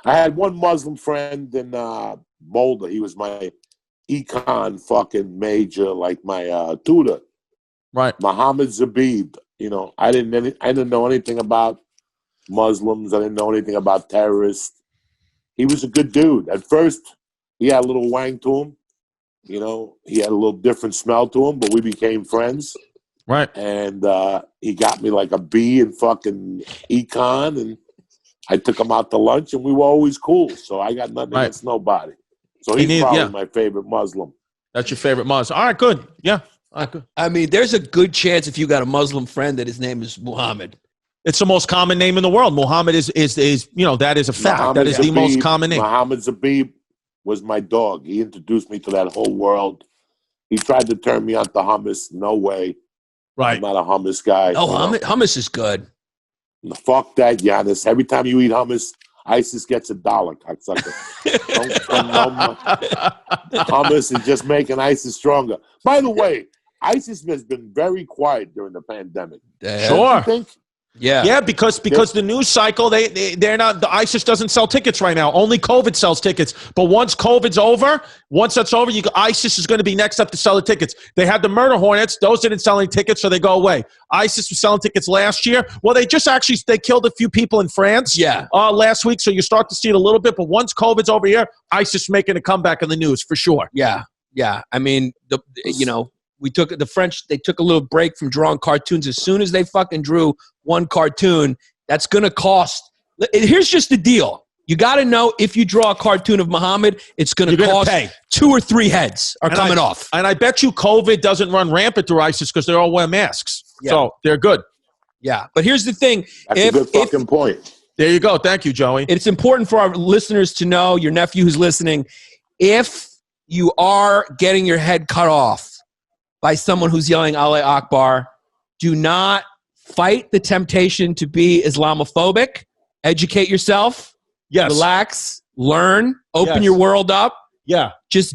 had one Muslim friend in Boulder. He was my econ fucking major, like my tutor. Right. Muhammad Zabib. I didn't know anything about Muslims. I didn't know anything about terrorists. He was a good dude. At first, he had a little wang to him. He had a little different smell to him, but we became friends. Right. And he got me like a B in fucking econ, and I took him out to lunch, and we were always cool. So I got nothing against nobody. So he's probably my favorite Muslim. That's your favorite Muslim. All right, good. Yeah. All right, good. I mean, there's a good chance if you got a Muslim friend that his name is Muhammad. It's the most common name in the world. Muhammad is that is a fact. Muhammad that is the Zabib, most common name. Muhammad Zabib was my dog. He introduced me to that whole world. He tried to turn me on to hummus. No way. Right. I'm not a hummus guy. Oh, hummus is good. Fuck that, Yannis. Every time you eat hummus, ISIS gets $1, cocksucker. Hummus is just making ISIS stronger. By the way, ISIS has been very quiet during the pandemic. Sure. You think? Yeah, because the news cycle, they're not, the ISIS doesn't sell tickets right now. Only COVID sells tickets. But once that's over, ISIS is going to be next up to sell the tickets. They had the murder hornets; those didn't sell any tickets, so they go away. ISIS was selling tickets last year. Well, they killed a few people in France. Yeah. Last week, so you start to see it a little bit. But once COVID's over here, ISIS making a comeback in the news for sure. Yeah. I mean, the French, they took a little break from drawing cartoons. As soon as they fucking drew one cartoon, that's going to cost. Here's just the deal. You got to know if you draw a cartoon of Muhammad, it's going to cost pay. 2 or 3 heads are coming off. And I bet you COVID doesn't run rampant through ISIS because they all wear masks. Yeah. So they're good. Yeah. But here's the thing. That's a good fucking point. There you go. Thank you, Joey. It's important for our listeners to know, your nephew who's listening, if you are getting your head cut off by someone who's yelling Allah Akbar, do not fight the temptation to be Islamophobic. Educate yourself. Yes. Relax. Learn. Open your world up. Yeah. Just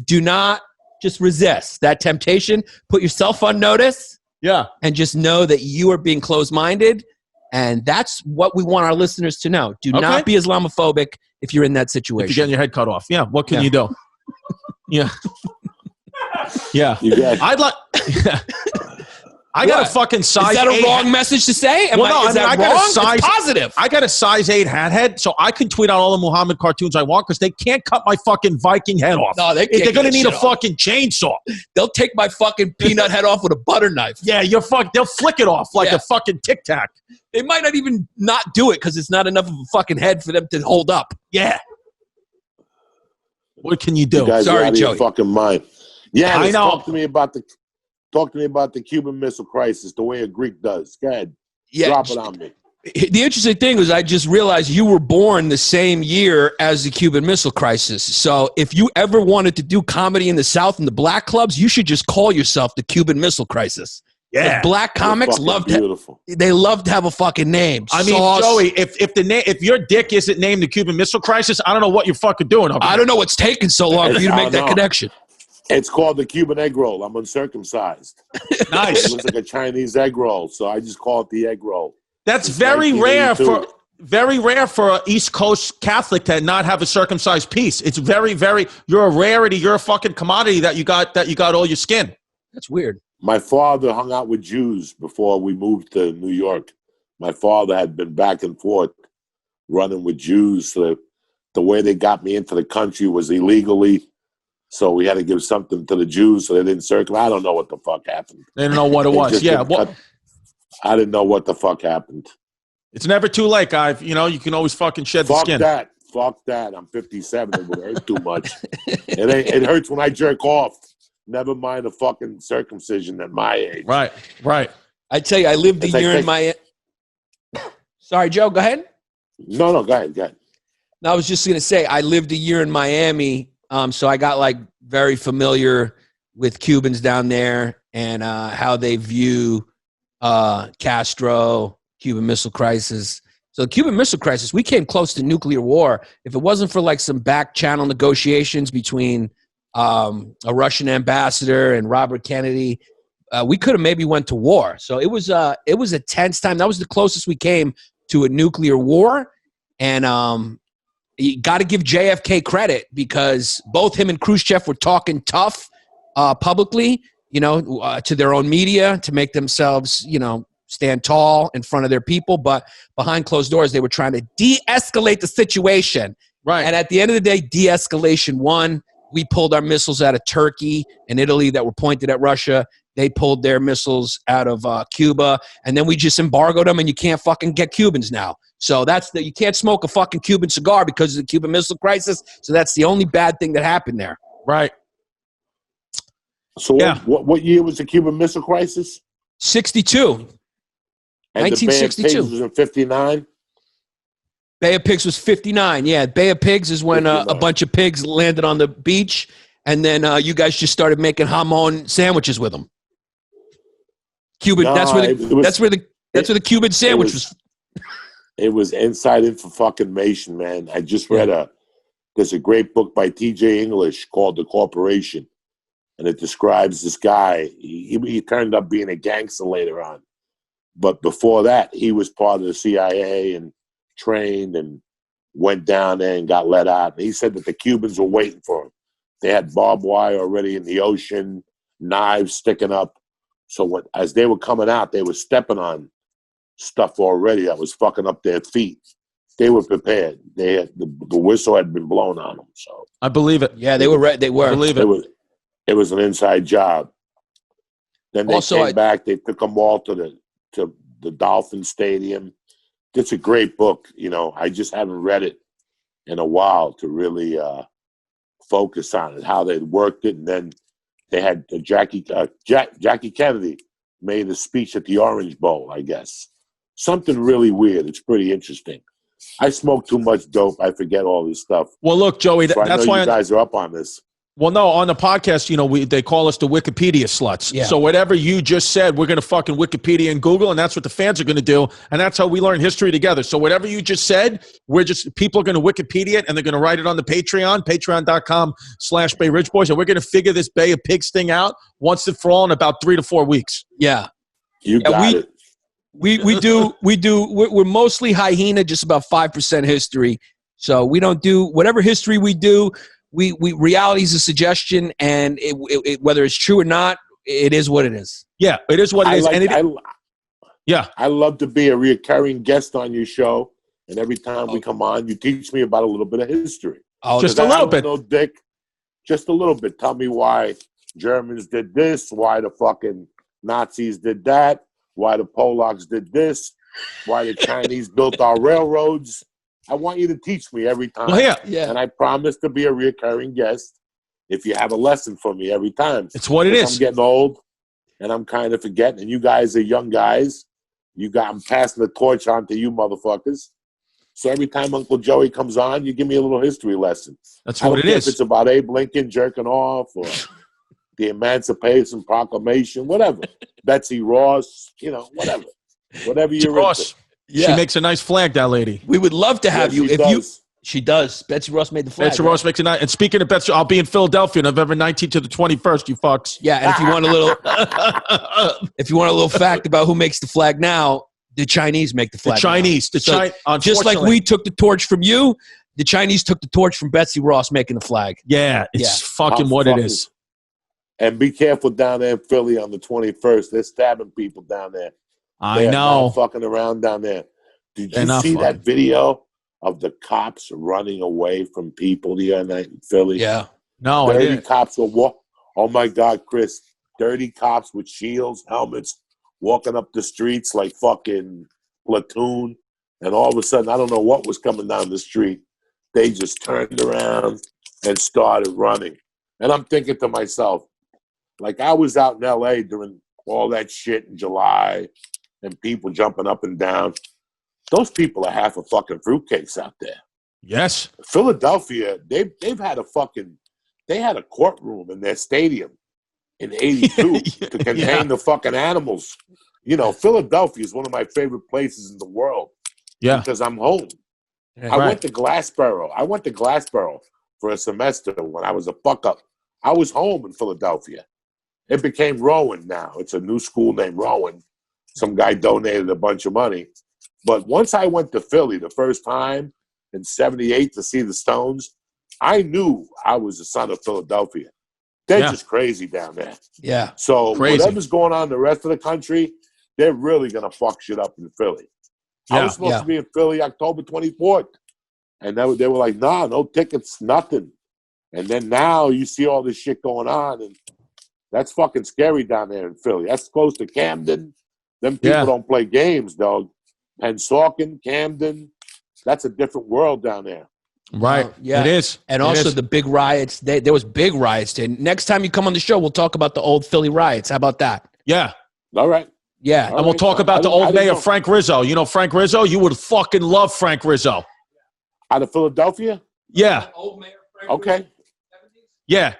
resist that temptation. Put yourself on notice. Yeah. And just know that you are being closed-minded. And that's what we want our listeners to know. Do not be Islamophobic if you're in that situation. If you're getting your head cut off. Yeah. What can you do? Yeah. Yeah. You guys, I'd like. I got a What? fucking size. Is that a 8 wrong message to say? Is I that got wrong? a size It's positive. I got a size 8 hat head, so I can tweet out all the Muhammad cartoons I want because they can't cut my fucking Viking head off. No, they can't. They're gonna get need a shit off. fucking chainsaw. They'll take my fucking peanut head off with a butter knife. Yeah, they'll flick it off like Yeah. a fucking Tic Tac. They might not even not do it because it's not enough of a fucking head for them to hold up. Yeah. What can you do? You guys Sorry, are out of your Joey. fucking mind. Yeah, I know. Talk to me about the Cuban Missile Crisis the way a Greek does. Go ahead. Yeah. Drop it on me. The interesting thing was I just realized you were born the same year as the Cuban Missile Crisis. So if you ever wanted to do comedy in the South in the black clubs, you should just call yourself the Cuban Missile Crisis. Yeah. Black comics Fucking love beautiful. they love to have a fucking name. I mean, Sauce. Joey, if your dick isn't named the Cuban Missile Crisis, I don't know what you're fucking doing. I don't know what's taking so long for you to make that connection. It's called the Cuban egg roll. I'm uncircumcised. It Nice. looks like a Chinese egg roll, so I just call it the egg roll. That's It's very rare 1982. for an East Coast Catholic to not have a circumcised piece. It's very, very. You're a rarity. You're a fucking commodity that you got all your skin. That's weird. My father hung out with Jews before we moved to New York. My father had been back and forth running with Jews. So the way they got me into the country was illegally. So we had to give something to the Jews so they didn't circumcise. I don't know what the fuck happened. They didn't know what it was. Yeah, I didn't know what the fuck happened. it's never too late, guy. You know, you can always fucking shed the Fuck skin. that. Fuck that. I'm 57. It would hurt too much. It hurts when I jerk off. Never mind a fucking circumcision at my age. Right. I tell you, I lived a It's like year in my. Sorry, Joe. Go ahead. No, go ahead. No, I was just gonna say I lived a year in Miami, so I got like very familiar with Cubans down there and how they view Castro, Cuban Missile Crisis. So the Cuban Missile Crisis, we came close to nuclear war. If it wasn't for like some back channel negotiations between a Russian ambassador and Robert Kennedy, we could have maybe went to war. So it was a tense time. That was the closest we came to a nuclear war. And you got to give JFK credit because both him and Khrushchev were talking tough publicly, to their own media to make themselves, stand tall in front of their people. But behind closed doors, they were trying to de-escalate the situation. Right. And at the end of the day, de-escalation won. We pulled our missiles out of Turkey and Italy that were pointed at Russia. They pulled their missiles out of Cuba. And then we just embargoed them, and you can't fucking get Cubans now. So you can't smoke a fucking Cuban cigar because of the Cuban Missile Crisis. So that's the only bad thing that happened there. Right. So what year was the Cuban Missile Crisis? 62. And 1962. the Bay of Pigs was in 59? Bay of Pigs was 59. Yeah, Bay of Pigs is when a bunch of pigs landed on the beach, and then you guys just started making jamon sandwiches with them. Cuban. No, that's where the Cuban sandwich was. It was inside information, man. I just read there's a great book by T.J. English called The Corporation, and it describes this guy. He turned up being a gangster later on, but before that, he was part of the CIA and trained and went down there and got let out. And he said that the Cubans were waiting for him. They had barbed wire already in the ocean, knives sticking up. So as they were coming out, they were stepping on stuff already that was fucking up their feet. They were prepared. They had the whistle had been blown on them. So I believe it. Yeah, they were ready. They were. I believe it. It was an inside job. Then they Also, came back. They took them all to the Dolphin Stadium. It's a great book. I just haven't read it in a while to really focus on it, how they worked it. And then they had Jackie Kennedy made a speech at the Orange Bowl, I guess. Something really weird. It's pretty interesting. I smoke too much dope. I forget all this stuff. Well, look, Joey, So that's I know why you guys are up on this. Well, no, on the podcast, they call us the Wikipedia sluts. Yeah. So whatever you just said, we're going to fucking Wikipedia and Google, and that's what the fans are going to do, and that's how we learn history together. So whatever you just said, people are going to Wikipedia it, and they're going to write it on the Patreon, patreon.com/Bay Ridge Boys, and we're going to figure this Bay of Pigs thing out once and for all in about 3 to 4 weeks. Yeah. You got it. We're mostly hyena, just about 5% history. So we don't do whatever history we do. We reality is a suggestion, and whether it's true or not, it is what it is. Yeah, it is what it is. I love to be a reoccurring guest on your show, and every time we come on, you teach me about a little bit of history. Oh, just a little bit. No, Dick, just a little bit. Tell me why Germans did this, why the fucking Nazis did that, why the Polacks did this, why the Chinese built our railroads. I want you to teach me every time. Well, yeah. And I promise to be a reoccurring guest if you have a lesson for me every time. It's what it is. I'm getting old, and I'm kind of forgetting. And you guys are young guys. I'm passing the torch on to you motherfuckers. So every time Uncle Joey comes on, you give me a little history lesson. That's what it is. If it's about Abe Lincoln jerking off or the Emancipation Proclamation, whatever. Betsy Ross, whatever. Whatever you're Ross. into. She makes a nice flag, that lady. We would love to have you. She does. Betsy Ross made the flag. Betsy Ross makes a nice. And speaking of Betsy, I'll be in Philadelphia November 19th to the 21st, you fucks. Yeah, and if you want a little fact about who makes the flag now, the Chinese make the flag. The Chinese. Just like we took the torch from you, the Chinese took the torch from Betsy Ross making the flag. Yeah, it's fucking what it is. And be careful down there in Philly on the 21st. They're stabbing people down there. I know. Not fucking around down there. Did you see that video of the cops running away from people the other night in Philly? Yeah. No, I didn't. Cops were oh my God, Chris. 30 cops with shields, helmets, walking up the streets like fucking platoon. And all of a sudden, I don't know what was coming down the street. They just turned around and started running. And I'm thinking to myself, like I was out in LA during all that shit in July and people jumping up and down. Those people are half a fucking fruitcakes out there. Yes. Philadelphia, they've had they had a courtroom in their stadium in 82 to contain the fucking animals. Philadelphia is one of my favorite places in the world. Yeah. Because I'm home. Yeah, I went to Glassboro. For a semester when I was a fuck up. I was home in Philadelphia. It became Rowan now. It's a new school named Rowan. Some guy donated a bunch of money. But once I went to Philly the first time in 78 to see the Stones, I knew I was a son of Philadelphia. They're just crazy down there. Yeah. So crazy. Whatever's going on in the rest of the country, they're really going to fuck shit up in Philly. I was supposed to be in Philly October 24th. And they were like, nah, no tickets, nothing. And then now you see all this shit going on, and that's fucking scary down there in Philly. That's close to Camden. Them people don't play games, dog. Pennsauken, Camden, that's a different world down there. Right. Yeah. It is. And also the big riots. There was big riots. Next time you come on the show, we'll talk about the old Philly riots. How about that? Yeah. All right. Yeah. And we'll talk about the old mayor, Frank Rizzo. You know Frank Rizzo? You would fucking love Frank Rizzo. Out of Philadelphia? Yeah. Old mayor Frank Okay. Yeah.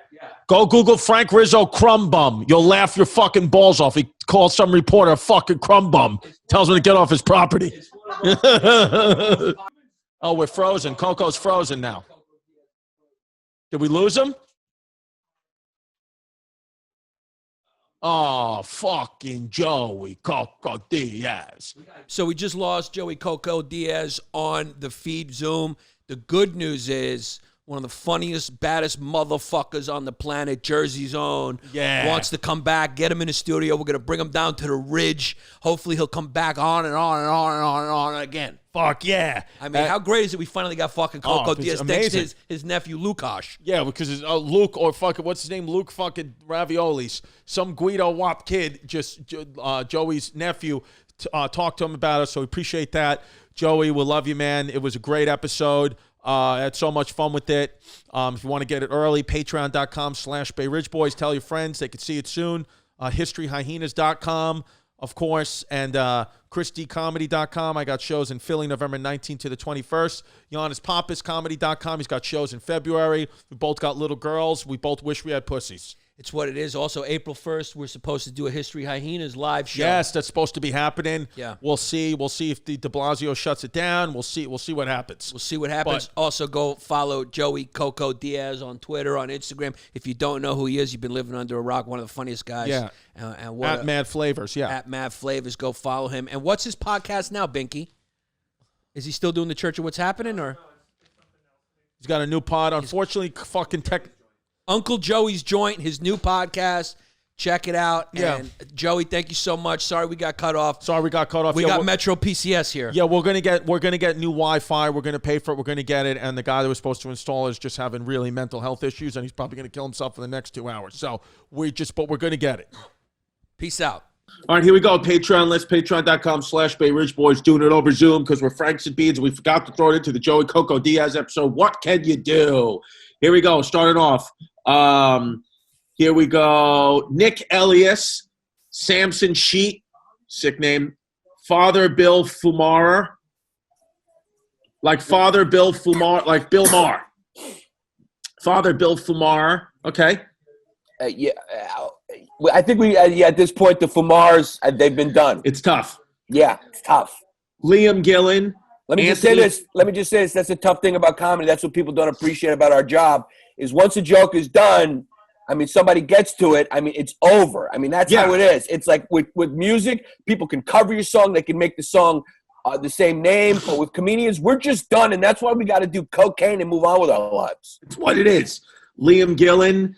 Go Google Frank Rizzo crumb bum. You'll laugh your fucking balls off. He calls some reporter a fucking crumb bum. Tells him to get off his property. Oh, we're frozen. Coco's frozen now. Did we lose him? Oh, fucking Joey Coco Diaz. So we just lost Joey Coco Diaz on the feed Zoom. The good news is one of the funniest, baddest motherfuckers on the planet, Jersey's own, wants to come back, get him in the studio. We're going to bring him down to the Ridge. Hopefully he'll come back on and on and on and on and on again. Fuck yeah. I mean, how great is it we finally got fucking Coco Diaz thanks to his nephew Lukash. Yeah, because it's Luke or fucking, what's his name? Luke fucking Raviolis. Some Guido Wop kid, Joey's nephew, talked to him about it, so we appreciate that. Joey, we love you, man. It was a great episode. I had so much fun with it. If you want to get it early, patreon.com/Bay Ridge Boys. Tell your friends. They can see it soon. HistoryHyenas.com, of course, and ChrisDComedy.com. I got shows in Philly November 19th to the 21st. Yannis Pappas Comedy.com. He's got shows in February. We both got little girls. We both wish we had pussies. It's what it is. Also, April 1st, we're supposed to do a History Hyenas live show. Yes, that's supposed to be happening. Yeah. We'll see. We'll see if de Blasio shuts it down. We'll see what happens. We'll see what happens. Also, go follow Joey Coco Diaz on Twitter, on Instagram. If you don't know who he is, you've been living under a rock. One of the funniest guys. Yeah. At Mad Flavors, yeah. At Mad Flavors. Go follow him. And what's his podcast now, Binky? Is he still doing the Church of What's Happening? Or he's got a new pod. Unfortunately, fucking tech. Uncle Joey's Joint, his new podcast, Check it out. Yeah. And Joey, thank you so much. Sorry we got cut off. We got Metro PCS here. Yeah, we're gonna get new Wi-Fi. We're gonna pay for it. We're gonna get it. And the guy that was supposed to install it is just having really mental health issues, and he's probably gonna kill himself in the next 2 hours. So but we're gonna get it. Peace out. All right, here we go. Patreon list, patreon.com/Bay Ridge Boys, doing it over Zoom because we're Franks and Beans. We forgot to throw it into the Joey Coco Diaz episode. What can you do? Here we go. Starting off. Here we go. Nick Elias, Samson Sheet, sick name. Father Bill Fumara. Like Father Bill Fumar, like Bill Maher. Father Bill Fumara. Okay. I think at this point, the Fumars, they've been done. It's tough. Yeah, it's tough. Liam Gillen. Let me just say this. That's a tough thing about comedy. That's what people don't appreciate about our job is once a joke is done, I mean, somebody gets to it, I mean, it's over. I mean, that's how it is. It's like with music, people can cover your song. They can make the song the same name. But with comedians, we're just done. And that's why we got to do cocaine and move on with our lives. It's what it is. Liam Gillen,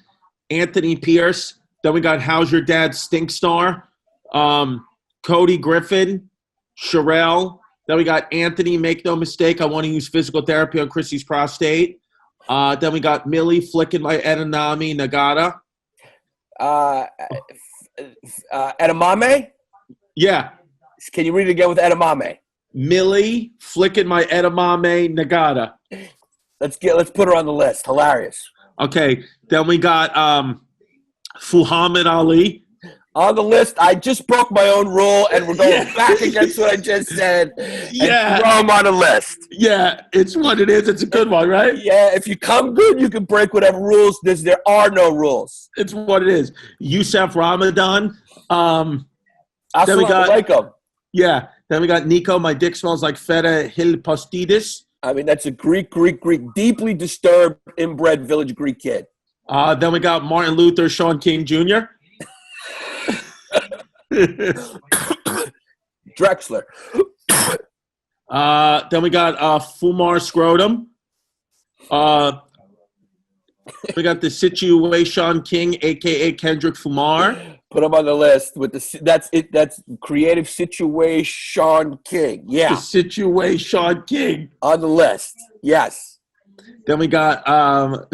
Anthony Pierce. Then we got How's Your Dad, Stink Star. Cody Griffin, Sherelle. Then we got Anthony, Make No Mistake. I want to use physical therapy on Chrissy's prostate. Then we got Millie, Flicking My Edamame, Nagata. Edamame? Yeah. Can you read it again with edamame? Millie, Flicking My Edamame, Nagata. Let's put her on the list. Hilarious. Okay. Then we got Fuhammad Ali. On the list, I just broke my own rule, and we're going back against what I just said. Yeah. And throw them on the list. Yeah, it's what it is. It's a good one, right? Yeah, if you come good, you can break whatever rules. There are no rules. It's what it is. Yusef Ramadan. Then we got Yeah. Then we got Nico, My Dick Smells Like Feta Hilpostidis. I mean, that's a Greek, deeply disturbed, inbred village Greek kid. Then we got Martin Luther, Sean King Jr. Drexler. Then we got Fumar Scrotum. We got the Situation King, a.k.a. Kendrick Fumar. Put him on the list with that's Creative Situation King. Yeah. The Situation King. On the list. Yes. Then we got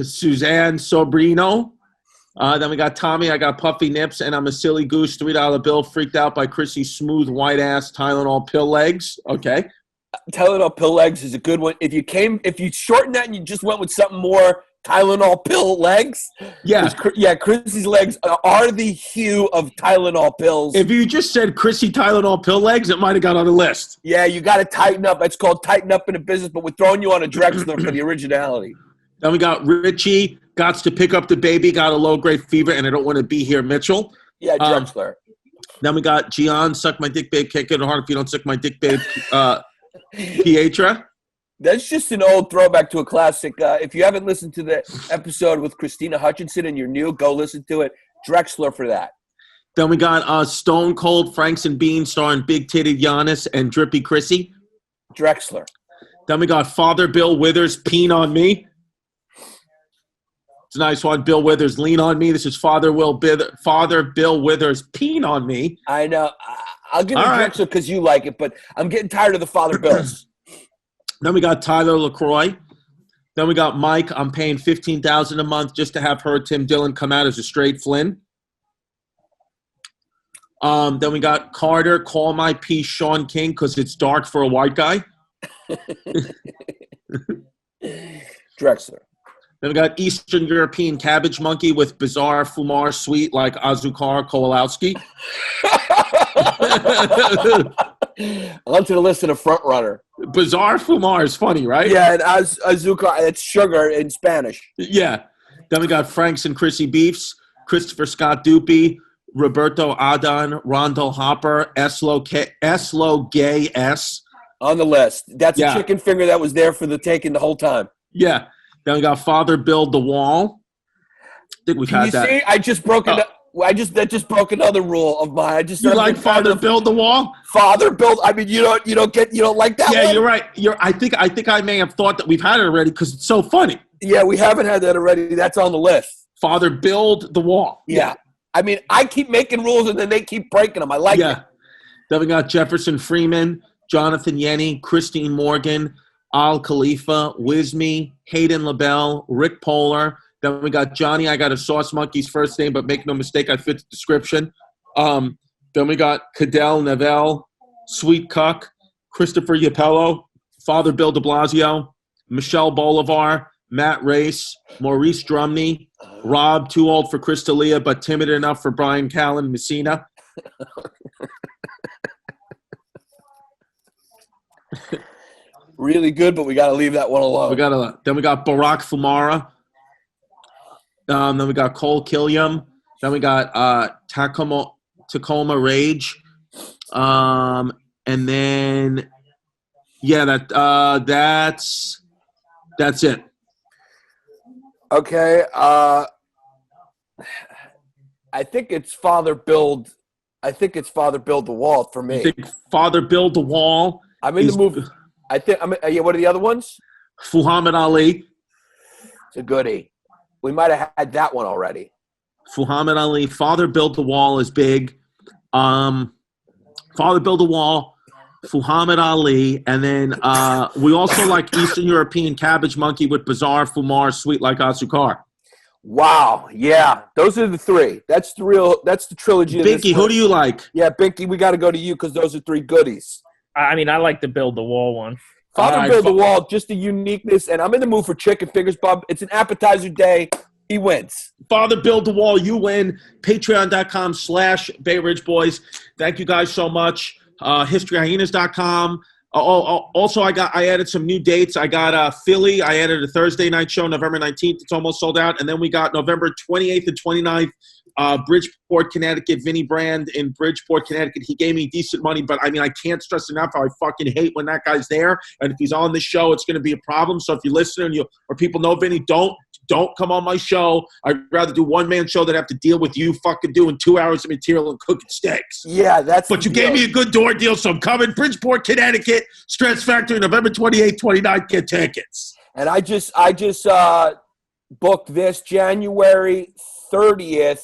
Suzanne Sobrino. Then we got Tommy, I got Puffy Nips, and I'm a silly goose, $3 bill, freaked out by Chrissy's smooth white ass Tylenol pill legs. Okay. Tylenol pill legs is a good one. If you shorten that and you just went with something more Tylenol pill legs. Yeah. Chrissy's legs are the hue of Tylenol pills. If you just said Chrissy Tylenol pill legs, it might have got on the list. Yeah, you got to tighten up. It's called tighten up in a business, but we're throwing you on a Drexler for the originality. Then we got Richie, Gots to Pick Up the Baby, got a low-grade fever, and I don't want to be here, Mitchell. Yeah, Drexler. Then we got Gian, Suck My Dick Babe, Can't Get It Hard If You Don't Suck My Dick Babe, Pietra. That's just an old throwback to a classic. If you haven't listened to the episode with Christina Hutchinson and you're new, go listen to it. Drexler for that. Then we got Stone Cold, Franks and Beans, starring Big Titted Yannis and Drippy Chrissy. Drexler. Then we got Father Bill Withers, Peen on Me. It's a nice one. Bill Withers, Lean on Me. This is Father Bill Withers, Peen on Me. I know. I'll give you Drexler because you like it, but I'm getting tired of the Father Bills. Then we got Tyler LaCroix. Then we got Mike. I'm paying $15,000 a month just to have her, Tim Dillon, come out as a straight Flynn. Then we got Carter. Call My Piece, Sean King, because it's dark for a white guy. Drexler. Then we got Eastern European Cabbage Monkey with Bizarre Fumar Sweet like Azukar Kowalowski. Onto the list of the front runner. Bizarre Fumar is funny, right? Yeah, and Azúcar, it's sugar in Spanish. Yeah. Then we got Franks and Chrissy Beefs, Christopher Scott Dupie, Roberto Adan, Rondo Hopper, Eslo Gay S. On the list. That's a chicken finger that was there for the taking the whole time. Yeah. Then we got Father Build the Wall. I think we've had that. See, I just broke that just broke another rule of mine. You like Father Build the Wall? Father Build. I mean, you don't like that. Yeah, one? you're right. I think I may have thought that we've had it already because it's so funny. Yeah, we haven't had that already. That's on the list. Father Build the Wall. Yeah. I mean, I keep making rules and then they keep breaking them. I like it. Then we got Jefferson Freeman, Jonathan Yanni, Christine Morgan, Al Khalifa, Wizme, Hayden LaBelle, Rick Polar. Then we got Johnny. I got a Sauce Monkey's first name, but make no mistake, I fit the description. Then we got Cadell Neville, Sweet Cuck, Christopher Yapello, Father Bill de Blasio, Michelle Bolivar, Matt Race, Maurice Drumney, Rob, too old for Chris D'Elia, but timid enough for Brian Callen Messina. Really good, but we got to leave that one alone. Then we got Barack Fumara. Then we got Cole Killiam. Then we got Tacoma Rage. And then that's it. Okay. I think it's Father Build the Wall for me. I think Father Build the Wall. I'm in the movie. I think what are the other ones? Muhammad Ali. It's a goodie. We might have had that one already. Muhammad Ali. Father Build the Wall is big. Father Build the Wall. Muhammad Ali. And then we also like Eastern European Cabbage Monkey with Bizarre, Fumar, Sweet Like Asukar. Wow. Yeah. Those are the three. That's the trilogy. Binky, who do you like? Yeah, Binky, we got to go to you because those are three goodies. I mean, I like the Build the Wall one. Father Build the Wall, just the uniqueness. And I'm in the mood for chicken fingers, Bob. It's an appetizer day. He wins. Father Build the Wall, you win. Patreon.com/Bay Ridge Boys. Thank you guys so much. HistoryHyenas.com. Also, I added some new dates. I got Philly. I added a Thursday night show, November 19th. It's almost sold out. And then we got November 28th and 29th, Bridgeport, Connecticut. Vinny Brand in Bridgeport, Connecticut. He gave me decent money, but I mean, I can't stress enough how I fucking hate when that guy's there. And if he's on the show, it's going to be a problem. So if you're listening or people know Vinny, don't come on my show. I'd rather do one-man show than have to deal with you fucking doing 2 hours of material and cooking steaks. Yeah, that's. But you gave me a good door deal, so I'm coming. Bridgeport, Connecticut, Stress Factory, November 28th, 29th. Get tickets. And I just booked this January 30th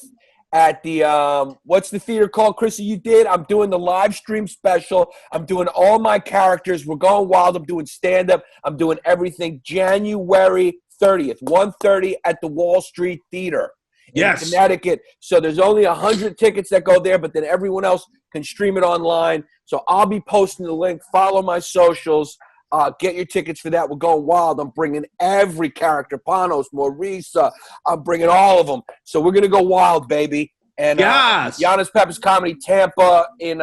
at the what's the theater called, Chrissy? You did. I'm doing the live stream special. I'm doing all my characters. We're going wild. I'm doing stand-up. I'm doing everything. January 30th, 1:30 at the Wall Street Theater in Connecticut. So there's only 100 tickets that go there, but then everyone else can stream it online. So I'll be posting the link. Follow my socials. Get your tickets for that. We're going wild. I'm bringing every character, Panos, Maurice. I'm bringing all of them. So we're going to go wild, baby. And Yannis Pappas Comedy Tampa in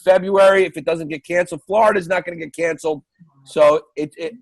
February. If it doesn't get canceled, Florida's not going to get canceled. So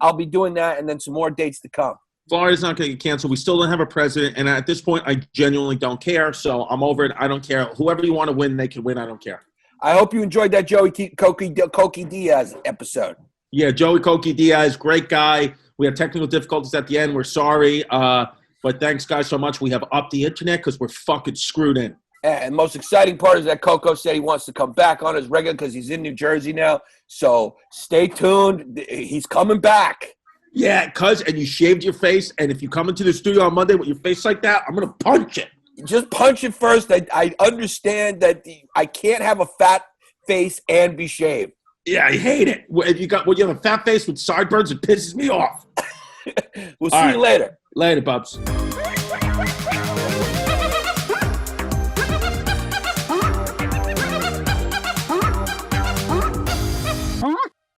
I'll be doing that, and then some more dates to come. Florida's not going to get canceled. We still don't have a president, and at this point, I genuinely don't care. So I'm over it. I don't care. Whoever you want to win, they can win. I don't care. I hope you enjoyed that Coco Diaz episode. Yeah, Joey Coco Diaz, great guy. We had technical difficulties at the end. We're sorry. But thanks, guys, so much. We have upped the internet because we're fucking screwed in. And the most exciting part is that Coco said he wants to come back on as regular because he's in New Jersey now. So stay tuned. He's coming back. Yeah, and you shaved your face, and if you come into the studio on Monday with your face like that, I'm going to punch it. Just punch it first. I understand that I can't have a fat face and be shaved. Yeah, I hate it. When you have a fat face with sideburns, it pisses me off. We'll see you later. Later, Bubs.